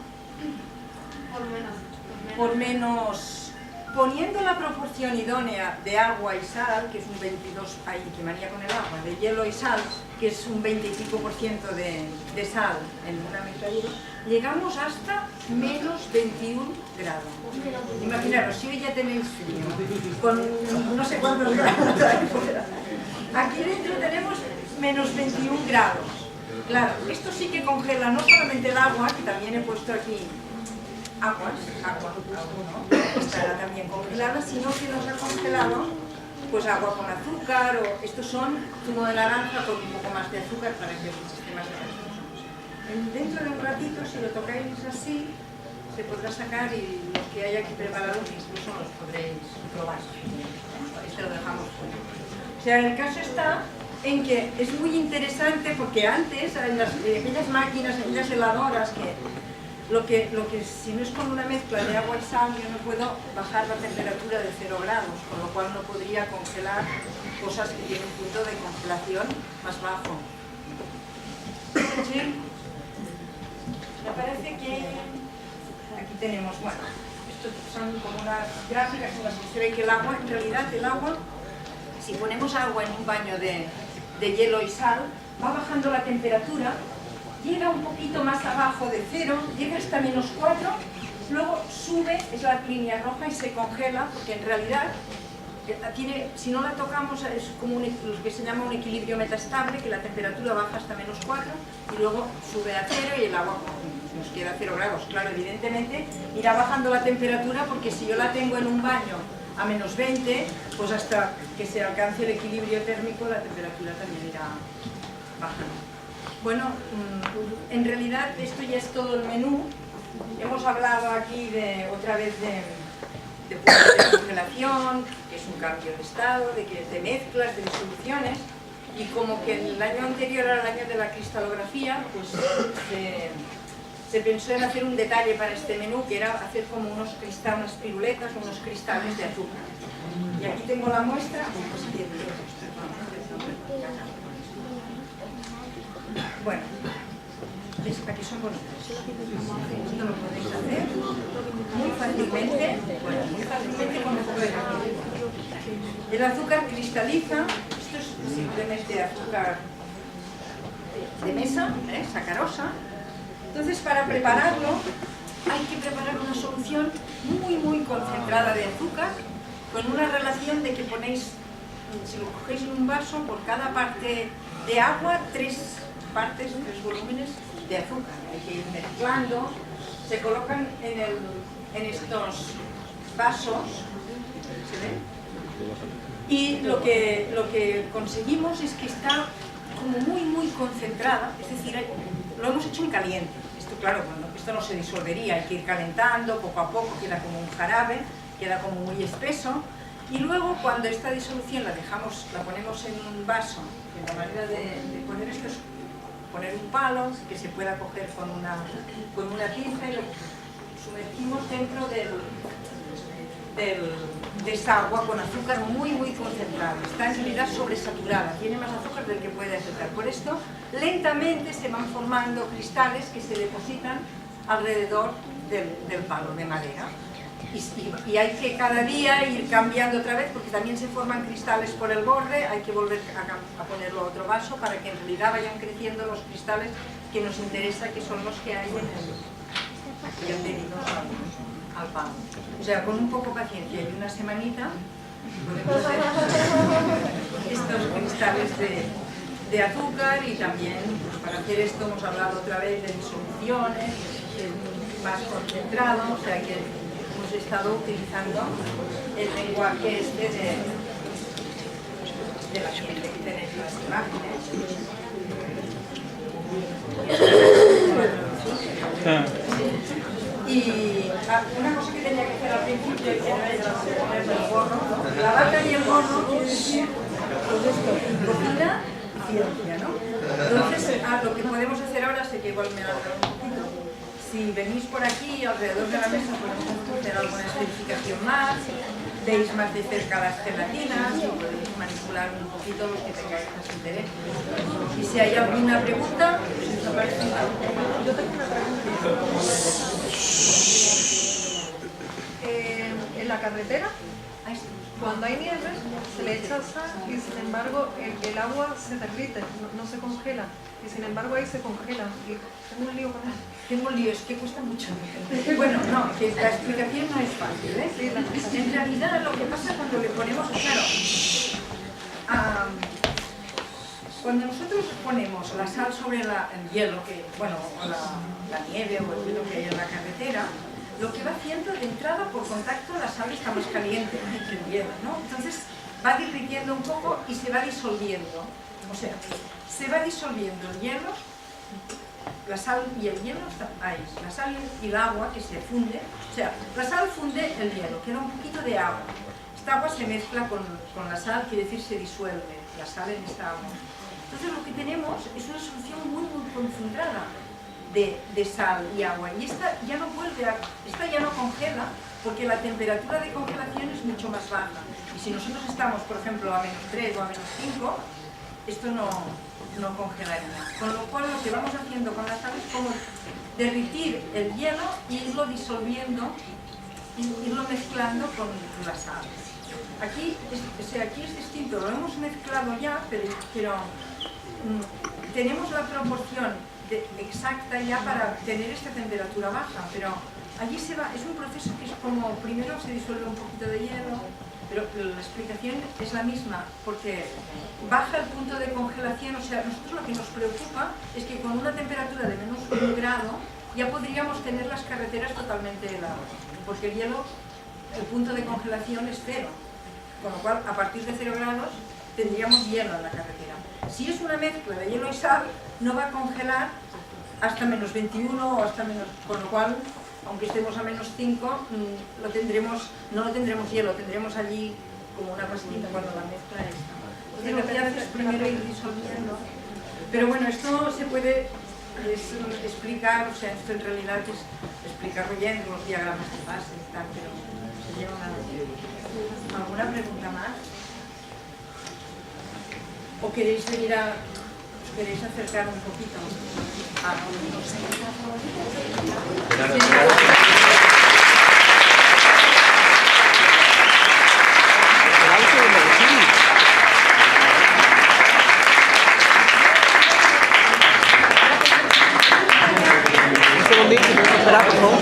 Por menos, poniendo la proporción idónea de agua y sal, que es un 22, ahí que manía con el agua, de hielo y sal, que es un 20 y pico % de sal en una mezcla de hielo, llegamos hasta menos 21 grados. Imaginaros, si hoy ya tenéis frío, con no sé cuántos grados ahí fuera, aquí dentro tenemos menos 21 grados. Claro, esto sí que congela no solamente el agua, que también he puesto aquí agua, ¿no? Estará también congelada, sino que nos ha congelado pues agua con azúcar, o estos son zumo de naranja con un poco más de azúcar para que os esté más de dentro de un ratito, si lo tocáis así, se podrá sacar y los que hay aquí preparados incluso los podréis probar. Este lo dejamos fuera. O sea, el caso está en que es muy interesante porque antes, en aquellas máquinas, en aquellas heladoras, lo que si no es con una mezcla de agua y sal, yo no puedo bajar la temperatura de 0 grados, con lo cual no podría congelar cosas que tienen un punto de congelación más bajo. ¿Sí? Me parece que aquí tenemos, bueno, estos son como unas gráficas en las que se ve que el agua, en realidad el agua, si ponemos agua en un baño de hielo y sal, va bajando la temperatura, llega un poquito más abajo de 0, llega hasta -4, luego sube, es la línea roja y se congela, porque en realidad si no la tocamos es como lo que se llama un equilibrio metastable, que la temperatura baja hasta -4 y luego sube a 0 y el agua nos queda a 0 grados. Claro, evidentemente irá bajando la temperatura porque si yo la tengo en un baño a -20, pues hasta que se alcance el equilibrio térmico la temperatura también irá bajando. Bueno, en realidad esto ya es todo el menú. Hemos hablado aquí otra vez de congelación, que es un cambio de estado, de mezclas, de disoluciones, y como que el año anterior era el año de la cristalografía, pues se pensó en hacer un detalle para este menú, que era hacer como unas piruletas, unos cristales de azúcar. Y aquí tengo la muestra. Bueno, aquí son bonitas. Esto lo podéis hacer muy fácilmente, con un poco de café. El azúcar cristaliza, esto es simplemente azúcar de mesa, sacarosa. Entonces, para prepararlo, hay que preparar una solución muy concentrada de azúcar, con una relación de que ponéis, si lo cogéis en un vaso, por cada parte de agua, 3 partes, 3 volúmenes de azúcar. Hay que ir mezclando, se colocan en estos vasos, ¿se ven? Y lo que conseguimos es que está como muy concentrada, es decir, lo hemos hecho en caliente. Esto, claro, bueno, esto no se disolvería, hay que ir calentando poco a poco, queda como un jarabe, queda como muy espeso. Y luego, cuando esta disolución la ponemos en un vaso, de la manera de poner esto es poner un palo que se pueda coger con una pinza y lo sumergimos dentro de esta agua con azúcar muy concentrada. Está en realidad sobresaturada, tiene más azúcar del que puede aceptar. Por esto, lentamente se van formando cristales que se depositan alrededor del palo de madera. Y hay que cada día ir cambiando otra vez, porque también se forman cristales por el borde, hay que volver a ponerlo a otro vaso para que en realidad vayan creciendo los cristales que nos interesa, que son los que hay en el adheridos al palo. O sea, con un poco de paciencia y una semanita podemos hacer estos cristales de azúcar. Y también, pues, para hacer esto hemos hablado otra vez de disoluciones, más concentrado, o sea que hemos estado utilizando el lenguaje este de la gente que tenéis las imágenes. Y una cosa que tenía que hacer al principio era poner el gorro. La vaca y el gorro quiere decir, pues esto, cocina y ciencia, ¿no? Entonces, lo que podemos hacer ahora, sé que igual me alargo un poquito. Si venís por aquí, alrededor de la mesa, podemos hacer alguna especificación más, veis más de cerca las gelatinas y podéis manipular un poquito los que tengáis más interés. Y si hay alguna pregunta, si os aparece algo. Yo tengo una pregunta. En la carretera, cuando hay nieve, se le echa sal y sin embargo el agua se derrite, no se congela. Y sin embargo ahí se congela. Y tengo un lío con eso. Tengo un lío, es que cuesta mucho. Bueno, no, que la explicación no es fácil, ¿eh? En realidad lo que pasa cuando le ponemos, claro, cuando nosotros ponemos la sal sobre el hielo, bueno, o la nieve o el hielo que hay en la carretera, lo que va haciendo de entrada por contacto la sal está más caliente que el hielo, ¿no? Entonces va derritiendo un poco y se va disolviendo. O sea, se va disolviendo el hielo, la sal y el hielo están ahí, la sal y el agua que se funde, o sea, la sal funde el hielo, queda un poquito de agua. Esta agua se mezcla con la sal, quiere decir se disuelve la sal en esta agua. Entonces lo que tenemos es una solución muy concentrada de sal y agua, y esta ya no congela, porque la temperatura de congelación es mucho más baja. Y si nosotros estamos, por ejemplo, a -3 o a -5, esto no congelaría. Con lo cual lo que vamos haciendo con la sal es como derritir el hielo y irlo disolviendo, irlo mezclando con la sal. Aquí es distinto, lo hemos mezclado ya, pero tenemos la proporción exacta ya para tener esta temperatura baja, pero allí es un proceso que es como, primero se disuelve un poquito de hielo, pero la explicación es la misma, porque baja el punto de congelación. O sea, nosotros lo que nos preocupa es que con una temperatura de -1 grado ya podríamos tener las carreteras totalmente heladas, porque el hielo, el punto de congelación es 0, con lo cual a partir de 0 grados tendríamos hielo en la carretera. Si es una mezcla de hielo y sal, no va a congelar hasta -21 o hasta menos, con lo cual, aunque estemos a -5, no lo tendremos hielo, tendremos allí como una pastita cuando la mezcla está. Entonces lo que hace es primero ir disolviendo. Pero bueno, esto se puede explicar, o sea, esto en realidad es explicarlo ya en los diagramas de fase y tal, pero se lleva una... ¿Alguna pregunta más? ¿O queréis venir os queréis acercar un poquito? Un segundito, si podemos esperar, por favor.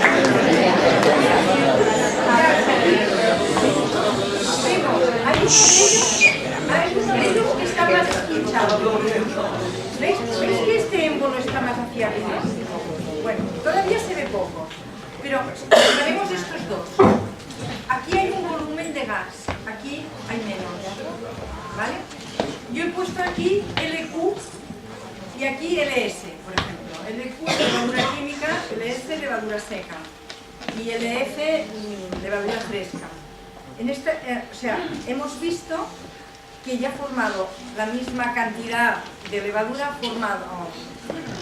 Hay uno de ellos que está más hinchado. ¿Veis que este Pero comparemos estos dos. Aquí hay un volumen de gas, aquí hay menos, ¿vale? Yo he puesto aquí LQ y aquí LS, por ejemplo. LQ es levadura química, LS levadura seca y LF levadura fresca. O sea, hemos visto que ya ha formado la misma cantidad de levadura,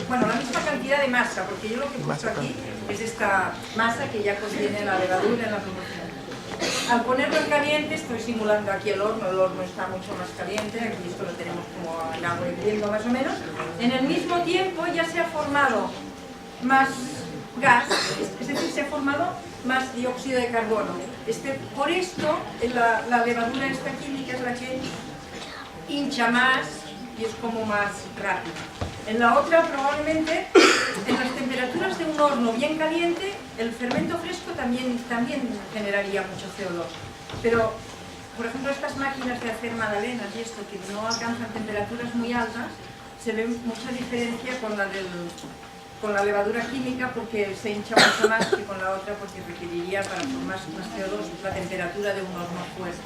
bueno, la misma cantidad de masa, porque yo lo que he puesto aquí es esta masa que ya contiene la levadura en la proporción. Al ponerlo en caliente, estoy simulando aquí el horno está mucho más caliente, aquí esto lo tenemos como en agua hirviendo más o menos. En el mismo tiempo ya se ha formado más gas, es decir, se ha formado más dióxido de carbono. Por esto, la levadura esta química es la que hincha más y es como más rápida. En la otra, probablemente, en las temperaturas de un horno bien caliente, el fermento fresco también generaría mucho CO2. Pero, por ejemplo, estas máquinas de hacer magdalenas y esto, que no alcanzan temperaturas muy altas, se ve mucha diferencia con la levadura química, porque se hincha mucho más que con la otra, porque requeriría para formar más CO2 la temperatura de un horno fuerte.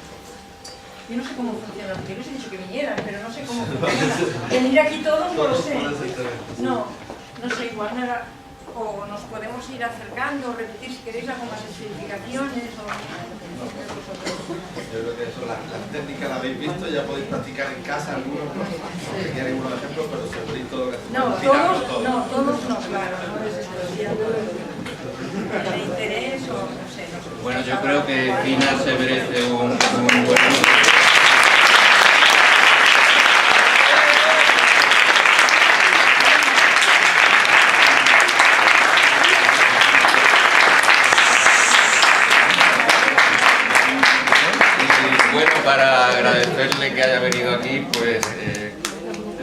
Yo no sé cómo funciona, porque les he dicho que vinieran, pero no sé cómo funciona. Venir aquí todos no lo sé. No sé, igual nada. O nos podemos ir acercando, repetir si queréis algo más especificaciones. Yo creo que eso, las técnicas las habéis visto, ya podéis practicar en casa algunos, si queréis unos ejemplos, pero segurito que todos no, claro, no es esto, de interés o no sé. Bueno, yo creo que Fina se merece un buen... Bueno, para agradecerle que haya venido aquí, pues le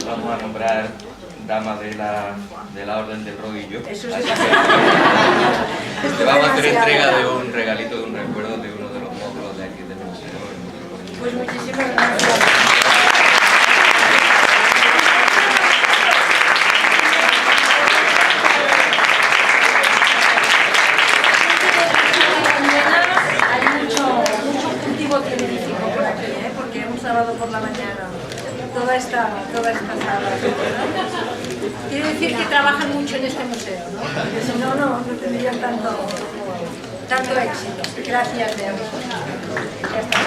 vamos a nombrar dama de la Orden de Rodillo. Así que le vamos a hacer entrega de un regalito, de un recuerdo de uno de los módulos de aquí del museo. Pues muchísimas gracias. Sábado por la mañana, toda esta sala. Quiere decir que trabajan mucho en este museo, ¿no? Porque si no, no tendrían tanto éxito. Gracias, Leo. Ya está.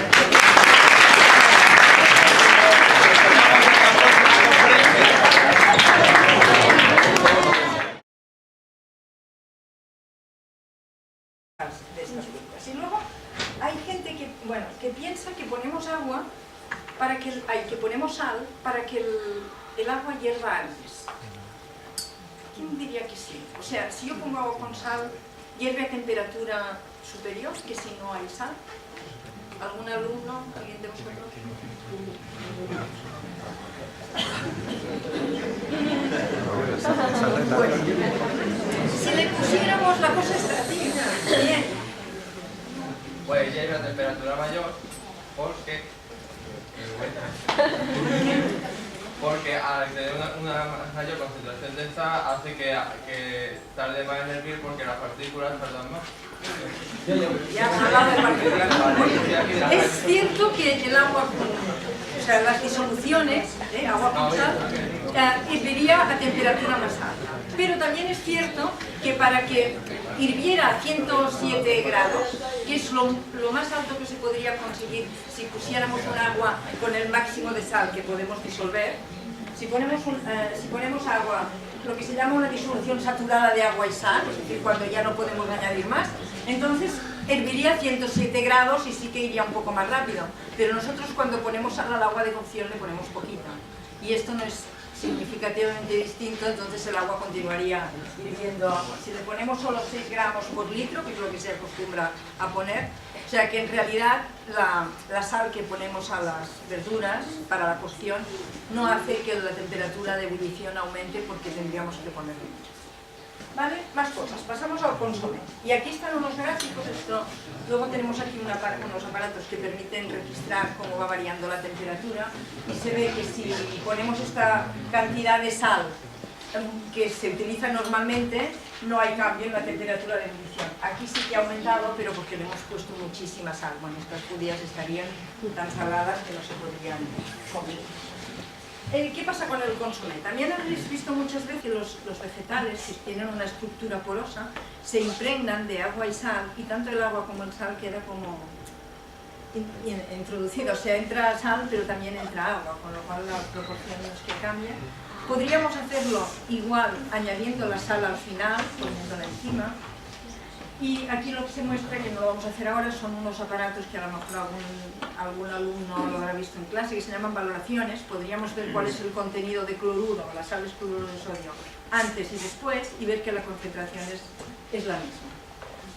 Y luego hay gente que piensa que ponemos agua que ponemos sal para que el agua hierva antes. ¿Quién diría que sí? O sea, si yo pongo agua con sal, ¿hierve a temperatura superior que si no hay sal? ¿Algún alumno? ¿Alguien de vosotros? Bueno, si le pusiéramos la cosa estratégica, bien. Pues hierve a temperatura mayor porque al tener una mayor concentración de sal hace que tarde más en hervir porque las partículas tardan más. Ya has hablado de partículas. Es cierto que el agua, o sea, las disoluciones, agua con sal, herviría a temperatura más alta. Pero también es cierto que para que hirviera a 107 grados, que es lo más alto que se podría conseguir si pusiéramos un agua con el máximo de sal que podemos disolver, si ponemos agua, lo que se llama una disolución saturada de agua y sal, es decir, cuando ya no podemos añadir más, entonces herviría a 107 grados y sí que iría un poco más rápido. Pero nosotros cuando ponemos sal al agua de cocción le ponemos poquita. Y esto no es significativamente distinto, entonces el agua continuaría hirviendo agua. Si le ponemos solo 6 gramos por litro, que es lo que se acostumbra a poner, o sea que en realidad la sal que ponemos a las verduras para la cocción no hace que la temperatura de ebullición aumente porque tendríamos que ponerle mucho. ¿Vale? Más cosas. Pasamos al consomé. Y aquí están unos gráficos. Luego tenemos aquí unos aparatos que permiten registrar cómo va variando la temperatura. Y se ve que si ponemos esta cantidad de sal que se utiliza normalmente, no hay cambio en la temperatura de ebullición. Aquí sí que ha aumentado, pero porque le hemos puesto muchísima sal. Bueno, estas judías estarían tan saladas que no se podrían comer. ¿Qué pasa con el consomé? También habéis visto muchas veces que los vegetales, que tienen una estructura porosa, se impregnan de agua y sal, y tanto el agua como el sal queda como introducido. O sea, entra sal, pero también entra agua, con lo cual la proporción no es que cambie. Podríamos hacerlo igual, añadiendo la sal al final, poniéndola encima. Y aquí lo que se muestra, que no lo vamos a hacer ahora, son unos aparatos que a lo mejor algún alumno lo habrá visto en clase, que se llaman valoraciones. Podríamos ver cuál es el contenido de cloruro, la sal es cloruro de sodio, antes y después, y ver que la concentración es la misma,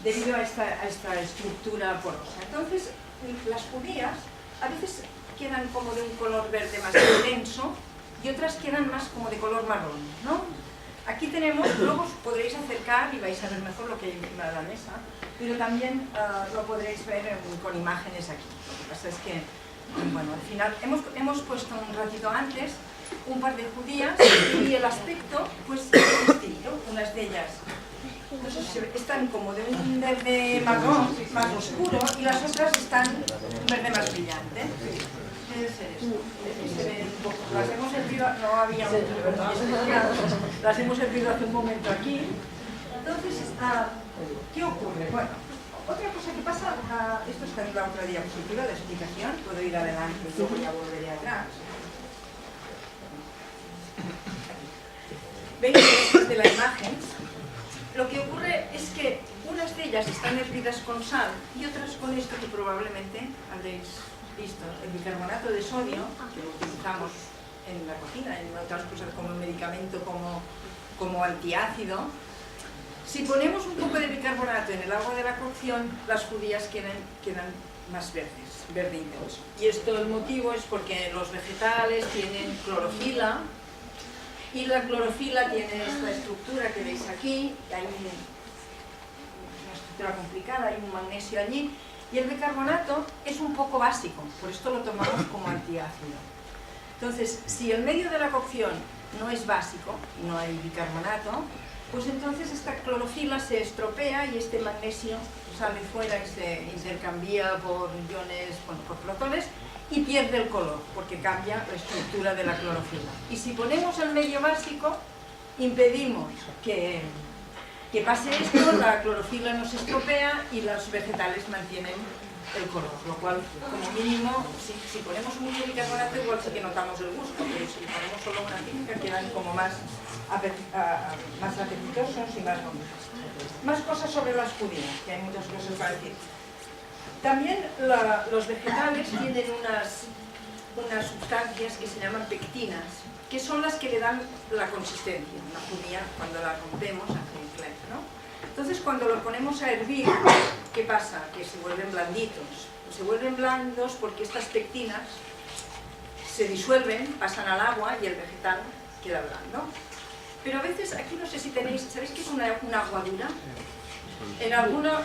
debido a esta estructura porosa. Entonces, las judías a veces quedan como de un color verde más intenso, y otras quedan más como de color marrón, ¿no? Aquí tenemos, luego os podréis acercar y vais a ver mejor lo que hay encima de la mesa, pero también lo podréis ver con imágenes aquí. Lo que pasa es que, bueno, al final hemos puesto un ratito antes un par de judías y el aspecto pues es distinto. Unas de ellas están como de un verde marrón más oscuro y las otras están un verde más brillante. Debe ser esto. Se ven un poco. Las hemos servido, no había mucho, ¿verdad? Las hemos servido hace un momento aquí. Entonces, ¿qué ocurre? Bueno, otra cosa que pasa, esto está en la otra diapositiva de explicación, puedo ir adelante y luego ya volveré atrás. ¿Veis desde la imagen? Lo que ocurre es que unas de ellas están hervidas con sal y otras con esto que probablemente habréis visto, el bicarbonato de sodio, que lo utilizamos en la cocina, en otras cosas como medicamento, como antiácido. Si ponemos un poco de bicarbonato en el agua de la cocción, las judías quedan más verdes, verde intenso. Y esto, el motivo es porque los vegetales tienen clorofila, y la clorofila tiene esta estructura que veis aquí, hay una estructura complicada, hay un magnesio allí, y el bicarbonato es un poco básico, por esto lo tomamos como antiácido. Entonces, si el medio de la cocción no es básico, no hay bicarbonato, pues entonces esta clorofila se estropea y este magnesio sale fuera y se intercambia por iones, bueno, por protones, y pierde el color, porque cambia la estructura de la clorofila. Y si ponemos el medio básico, impedimos que pase esto, la clorofila no se estropea y los vegetales mantienen el color, lo cual, como mínimo, si ponemos mucho bicarbonato, igual sí que notamos el gusto, pero si ponemos solo una pizca, quedan como más apetitosos y más bonitos. Más cosas sobre las judías, que hay muchas cosas para decir. También los vegetales tienen unas sustancias que se llaman pectinas, que son las que le dan la consistencia. Una judía, cuando la rompemos, hace un flan, ¿no? Entonces, cuando lo ponemos a hervir, ¿qué pasa? Que se vuelven blanditos. Se vuelven blandos porque estas pectinas se disuelven, pasan al agua y el vegetal queda blando. Pero a veces, aquí no sé si tenéis, ¿sabéis qué es una aguadura? En algunas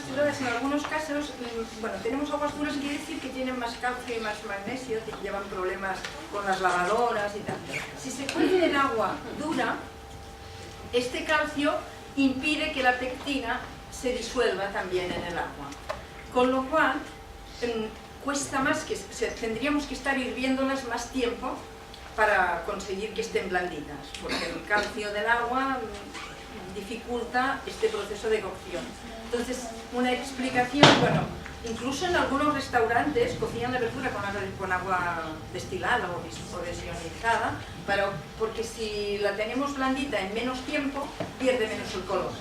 ciudades, en algunos casos, bueno, tenemos aguas duras, quiere decir que tienen más calcio y más magnesio, que llevan problemas con las lavadoras y tal. Si se cuece en agua dura, este calcio impide que la pectina se disuelva también en el agua. Con lo cual, cuesta más, tendríamos que estar hirviéndolas más tiempo para conseguir que estén blanditas, porque el calcio del agua dificulta este proceso de cocción. Entonces, una explicación, bueno, incluso en algunos restaurantes cocinan la verdura con agua destilada o desionizada, porque si la tenemos blandita en menos tiempo, pierde menos el color.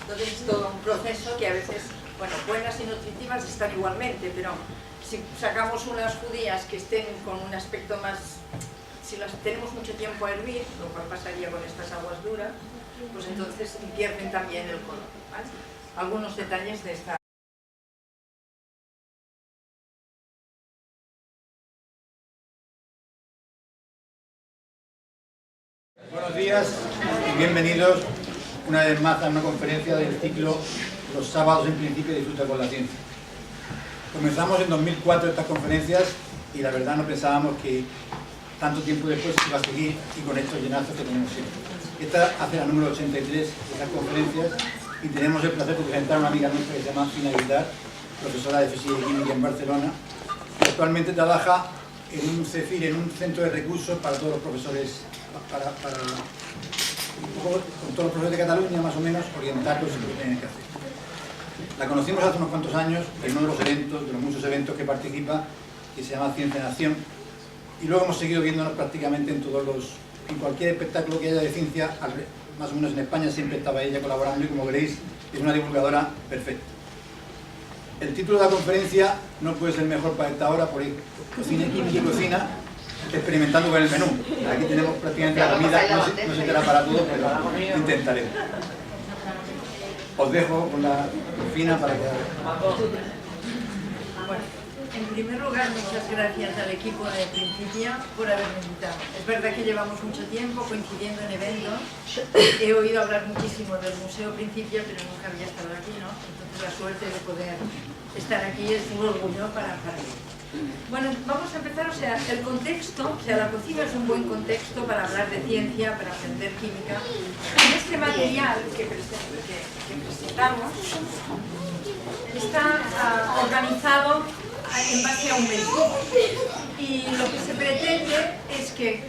Entonces es todo un proceso que a veces, bueno, buenas y nutritivas están igualmente, pero si sacamos unas judías que estén con un aspecto más, si las tenemos mucho tiempo a hervir, lo cual pasaría con estas aguas duras, pues entonces pierden también el color, ¿vale? Algunos detalles de esta. Buenos días y bienvenidos una vez más a una conferencia del ciclo Los sábados en principio disfruta con la ciencia. Comenzamos en 2004 estas conferencias y la verdad no pensábamos que tanto tiempo después se iba a seguir y con estos llenazos que tenemos siempre. Esta hace la número 83 de estas conferencias y tenemos el placer de presentar a una amiga nuestra que se llama Fina Aguilar, profesora de Física y Química en Barcelona, que actualmente trabaja en un CEFIR, en un centro de recursos para todos los profesores, con todos los profesores de Cataluña, más o menos, orientarlos en lo que tienen que hacer. La conocimos hace unos cuantos años en uno de los eventos, de los muchos eventos que participa, que se llama Ciencia en Acción, y luego hemos seguido viéndonos prácticamente en cualquier espectáculo que haya de ciencia, más o menos en España siempre estaba ella colaborando y, como veréis, es una divulgadora perfecta. El título de la conferencia no puede ser mejor para esta hora, por Cocina, Química y Cocina, experimentando con el menú. Aquí tenemos prácticamente la comida, no se queda para todo, pero intentaremos. Os dejo con la Fina para que... Bueno, en primer lugar, muchas gracias al equipo de Principia por haberme invitado. Es verdad que llevamos mucho tiempo coincidiendo en eventos. He oído hablar muchísimo del Museo Principia, pero nunca había estado aquí, ¿no? Entonces la suerte de poder estar aquí es un orgullo para mí. Bueno, vamos a empezar, o sea, el contexto, o sea, la cocina es un buen contexto para hablar de ciencia, para aprender química. En este material que presentamos está organizado en base a un menú, y lo que se pretende es que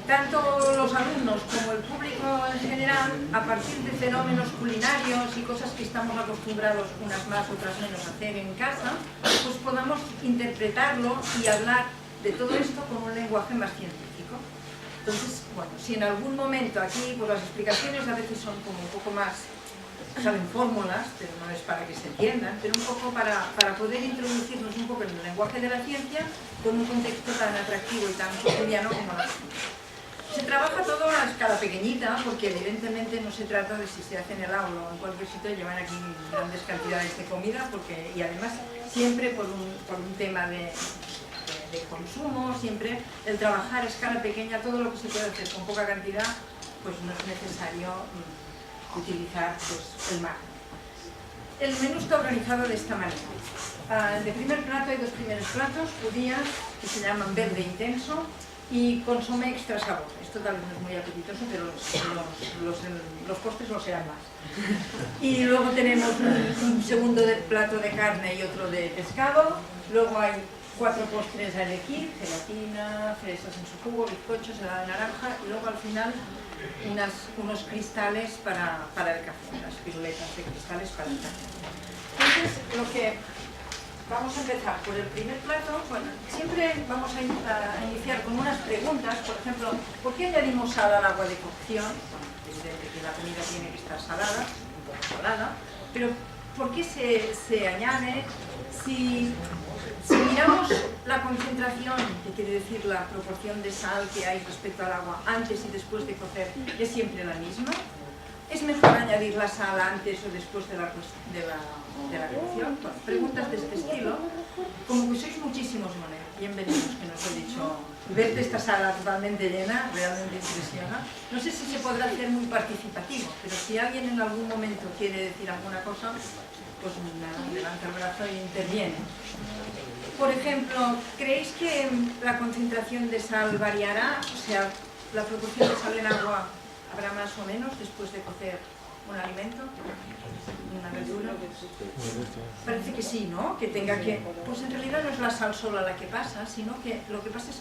tanto los alumnos como el público en general, a partir de fenómenos culinarios y cosas que estamos acostumbrados, unas más, otras menos, a hacer en casa, pues podamos interpretarlo y hablar de todo esto con un lenguaje más científico. Entonces, bueno, si en algún momento aquí, pues las explicaciones a veces son como un poco más, salen fórmulas, pero no es para que se entiendan, pero un poco para poder introducirnos un poco en el lenguaje de la ciencia con un contexto tan atractivo y tan cotidiano como la ciencia. Se trabaja todo a escala pequeñita, porque evidentemente no se trata de si se hace en el aula o en cualquier sitio, llevan aquí grandes cantidades de comida, y además siempre por un tema de consumo, siempre el trabajar a escala pequeña, todo lo que se puede hacer con poca cantidad, pues no es necesario utilizar el margen. El menú está organizado de esta manera. De primer plato hay dos primeros platos, judías, que se llaman verde intenso, y consomé extra sabor. Esto tal vez no es muy apetitoso, pero los postres lo serán más. Y luego tenemos un segundo plato de carne y otro de pescado. Luego hay 4 postres a elegir: gelatina, fresas en su jugo, bizcochos, helado de naranja, y luego al final unos cristales para el café, unas piruletas de cristales para el café. Entonces, vamos a empezar por el primer plato. Bueno, siempre vamos a iniciar con unas preguntas. Por ejemplo, ¿por qué añadimos sal al agua de cocción? Bueno, es evidente que la comida tiene que estar salada, un poco salada, pero ¿por qué se añade? Si miramos la concentración, que quiere decir la proporción de sal que hay respecto al agua antes y después de cocer, es siempre la misma. ¿Es mejor añadir la sal antes o después de la cocción? Bueno, preguntas de este estilo. Como que sois muchísimos, bienvenidos, que nos he dicho. Verte esta sala totalmente llena realmente impresiona. No sé si se podrá hacer muy participativo, pero si alguien en algún momento quiere decir alguna cosa, pues levanta el brazo y interviene. Por ejemplo, ¿creéis que la concentración de sal variará? O sea, la proporción de sal en agua habrá más o menos después de cocer un alimento, una verdura. Parece que sí, ¿no? Que tenga que... Pues en realidad no es la sal sola la que pasa, sino que lo que pasa es